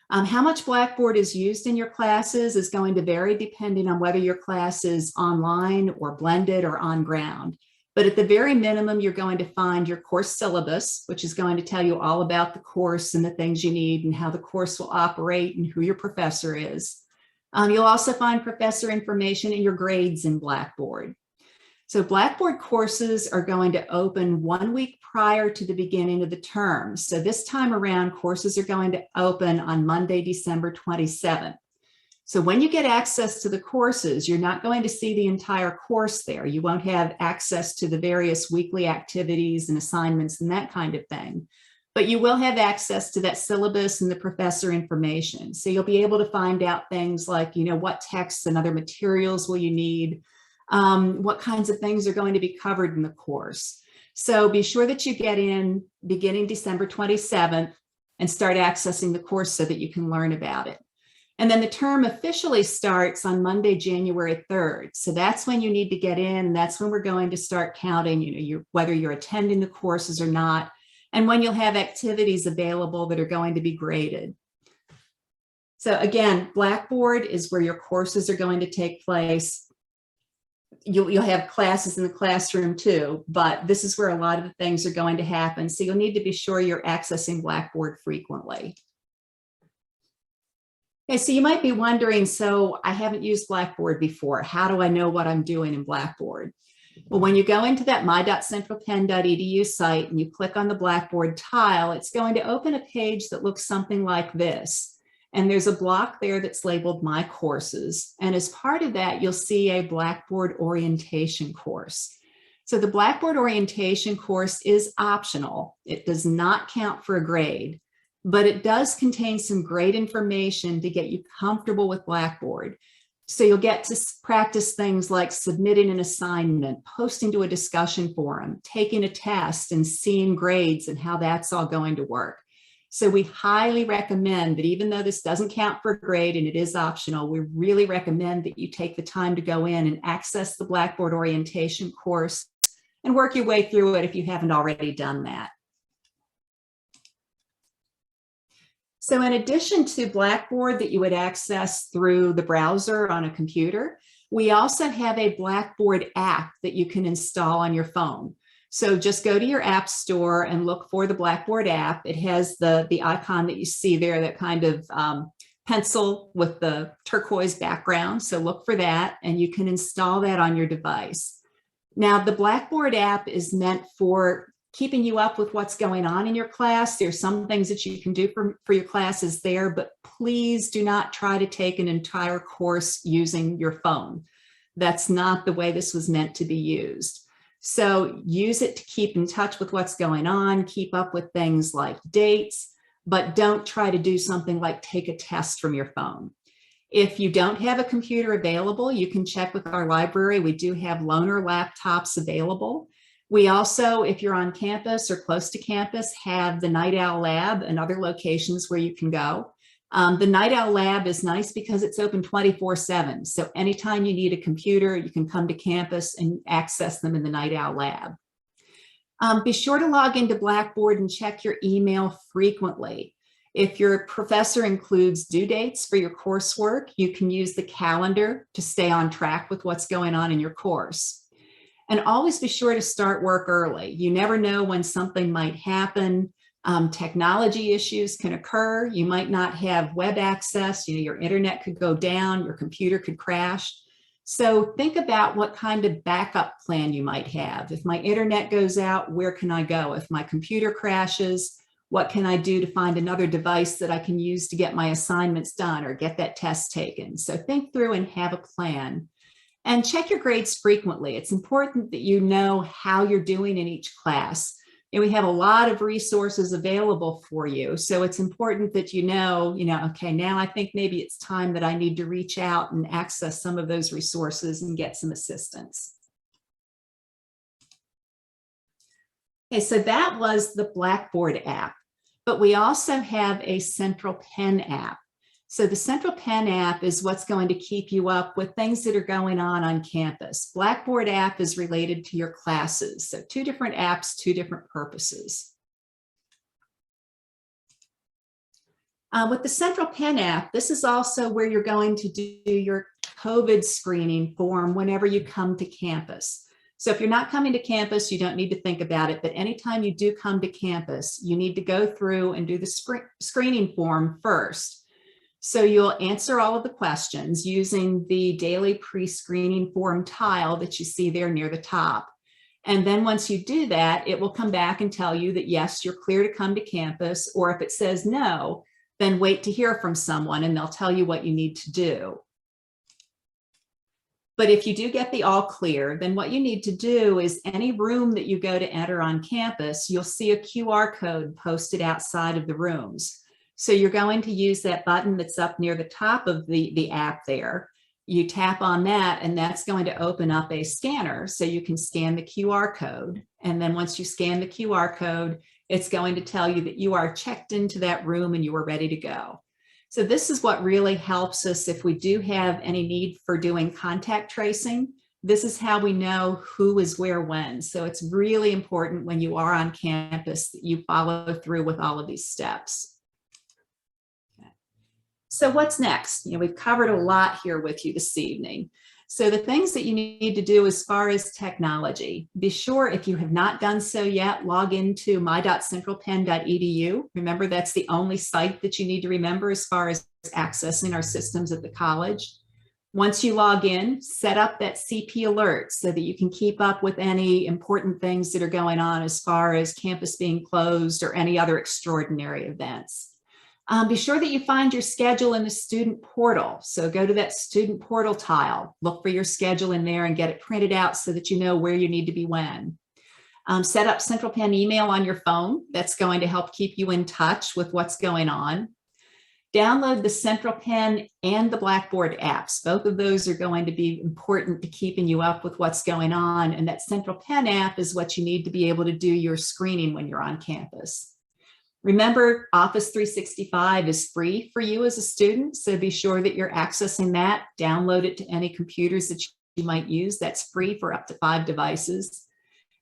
[SPEAKER 20] How much Blackboard is used in your classes is going to vary depending on whether your class is online or blended or on ground. But at the very minimum, you're going to find your course syllabus, which is going to tell you all about the course and the things you need and how the course will operate and who your professor is. You'll also find professor information and your grades in Blackboard. So Blackboard courses are going to open 1 week prior to the beginning of the term. So this time around, courses are going to open on Monday, December 27th. So when you get access to the courses, you're not going to see the entire course there. You won't have access to the various weekly activities and assignments and that kind of thing. But you will have access to that syllabus and the professor information. So you'll be able to find out things like, what texts and other materials will you need, what kinds of things are going to be covered in the course. So be sure that you get in beginning December 27th and start accessing the course so that you can learn about it. And then the term officially starts on Monday, January 3rd. So that's when you need to get in. That's when we're going to start counting, whether you're attending the courses or not, and when you'll have activities available that are going to be graded. So again, Blackboard is where your courses are going to take place. you'll have classes in the classroom too, but this is where a lot of the things are going to happen. So you'll need to be sure you're accessing Blackboard frequently. Okay, so you might be wondering, so I haven't used Blackboard before. How do I know what I'm doing in Blackboard? Well, when you go into that my.centralpenn.edu site and you click on the Blackboard tile, it's going to open a page that looks something like this. And there's a block there that's labeled My Courses. And as part of that, you'll see a Blackboard orientation course. So the Blackboard orientation course is optional. It does not count for a grade, but it does contain some great information to get you comfortable with Blackboard. So you'll get to practice things like submitting an assignment, posting to a discussion forum, taking a test, and seeing grades and how that's all going to work. So we highly recommend that even though this doesn't count for a grade and it is optional, we really recommend that you take the time to go in and access the Blackboard orientation course and work your way through it if you haven't already done that. So in addition to Blackboard that you would access through the browser on a computer, we also have a Blackboard app that you can install on your phone. So just go to your app store and look for the Blackboard app. It has the icon that you see there, that kind of pencil with the turquoise background. So look for that and you can install that on your device. Now the Blackboard app is meant for keeping you up with what's going on in your class. There's some things that you can do for your classes there, but please do not try to take an entire course using your phone. That's not the way this was meant to be used. So use it to keep in touch with what's going on, keep up with things like dates, but don't try to do something like take a test from your phone. If you don't have a computer available, you can check with our library. We do have loaner laptops available. We also, if you're on campus or close to campus, have the Night Owl Lab and other locations where you can go. The Night Owl Lab is nice because it's open 24/7. So anytime you need a computer, you can come to campus and access them in the Night Owl Lab. Be sure to log into Blackboard and check your email frequently. If your professor includes due dates for your coursework, you can use the calendar to stay on track with what's going on in your course. And always be sure to start work early. You never know when something might happen. Technology issues can occur. You might not have web access. Your internet could go down, your computer could crash. So think about what kind of backup plan you might have. If my internet goes out, where can I go? If my computer crashes, what can I do to find another device that I can use to get my assignments done or get that test taken? So think through and have a plan. And check your grades frequently. It's important that you know how you're doing in each class. And we have a lot of resources available for you. So it's important that you know, okay, now I think maybe it's time that I need to reach out and access some of those resources and get some assistance. Okay, so that was the Blackboard app, but we also have a Central Penn app. So the Central Penn app is what's going to keep you up with things that are going on campus. Blackboard app is related to your classes. So two different apps, two different purposes. With the Central Penn app, this is also where you're going to do your COVID screening form whenever you come to campus. So if you're not coming to campus, you don't need to think about it. But anytime you do come to campus, you need to go through and do the screening form first. So you'll answer all of the questions using the daily pre-screening form tile that you see there near the top. And then once you do that, it will come back and tell you that, yes, you're clear to come to campus, or if it says no, then wait to hear from someone and they'll tell you what you need to do. But if you do get the all clear, then what you need to do is any room that you go to enter on campus, you'll see a QR code posted outside of the rooms. So you're going to use that button that's up near the top of the app there. You tap on that and that's going to open up a scanner so you can scan the QR code. And then once you scan the QR code, it's going to tell you that you are checked into that room and you are ready to go. So this is what really helps us if we do have any need for doing contact tracing. This is how we know who is where when. So it's really important when you are on campus that you follow through with all of these steps. So what's next? We've covered a lot here with you this evening. So the things that you need to do as far as technology, be sure if you have not done so yet, log into my.centralpenn.edu. Remember, that's the only site that you need to remember as far as accessing our systems at the college. Once you log in, set up that CP alert so that you can keep up with any important things that are going on as far as campus being closed or any other extraordinary events. Be sure that you find your schedule in the student portal. So go to that student portal tile, look for your schedule in there and get it printed out so that you know where you need to be when. Set up Central Penn email on your phone. That's going to help keep you in touch with what's going on. Download the Central Penn and the Blackboard apps. Both of those are going to be important to keeping you up with what's going on. And that Central Penn app is what you need to be able to do your screening when you're on campus. Remember, Office 365 is free for you as a student, so be sure that you're accessing that. Download it to any computers that you might use. That's free for up to 5 devices.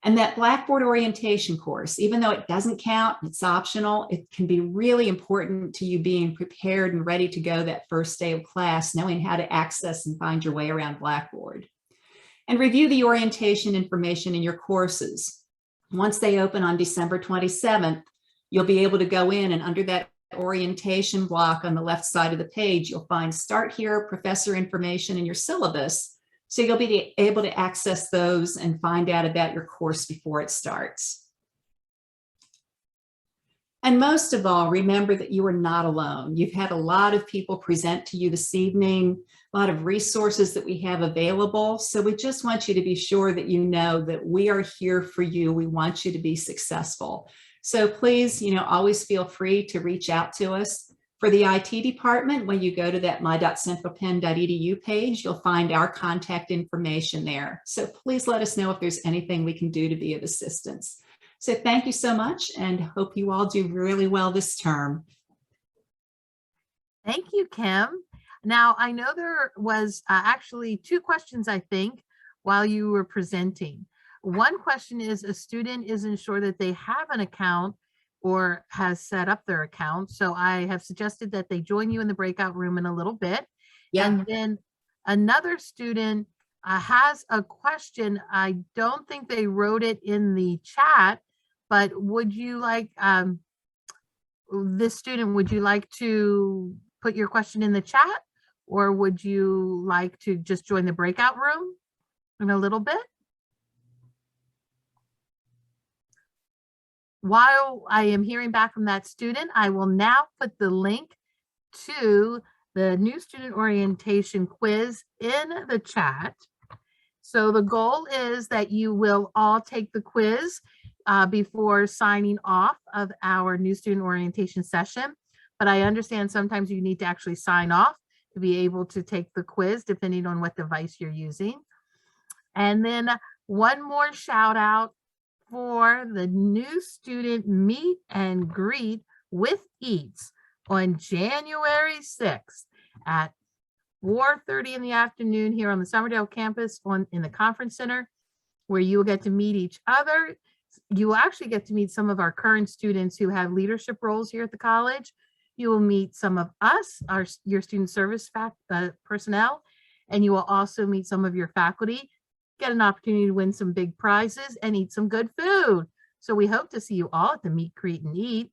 [SPEAKER 20] And that Blackboard orientation course, even though it doesn't count, it's optional, it can be really important to you being prepared and ready to go that first day of class, knowing how to access and find your way around Blackboard. And review the orientation information in your courses. Once they open on December 27th, you'll be able to go in and under that orientation block on the left side of the page, you'll find Start Here, Professor Information, and your syllabus. So you'll be able to access those and find out about your course before it starts. And most of all, remember that you are not alone. You've had a lot of people present to you this evening, a lot of resources that we have available. So we just want you to be sure that you know that we are here for you. We want you to be successful. So please, always feel free to reach out to us. For the IT department, when you go to that my.centralpenn.edu page, you'll find our contact information there. So please let us know if there's anything we can do to be of assistance. So thank you so much and hope you all do really well this term.
[SPEAKER 1] Thank you, Kim. Now, I know there was actually 2 questions, I think, while you were presenting. One question is, a student isn't sure that they have an account or has set up their account. So I have suggested that they join you in the breakout room in a little bit.
[SPEAKER 20] Yeah.
[SPEAKER 1] And then another student has a question. I don't think they wrote it in the chat, but would you like, this student, would you like to put your question in the chat, or would you like to just join the breakout room in a little bit? While I am hearing back from that student, I will now put the link to the new student orientation quiz in the chat. So the goal is that you will all take the quiz before signing off of our new student orientation session. But I understand sometimes you need to actually sign off to be able to take the quiz, depending on what device you're using. And then one more shout out for the new student meet and greet with Eats on January 6th at 4:30 in the afternoon here on the Somerdale campus in the conference center, where you will get to meet each other. You will actually get to meet some of our current students who have leadership roles here at the college. You will meet some of us, your student service personnel, and you will also meet some of your faculty, get an opportunity to win some big prizes and eat some good food. So we hope to see you all at the Meet, Greet, and Eat.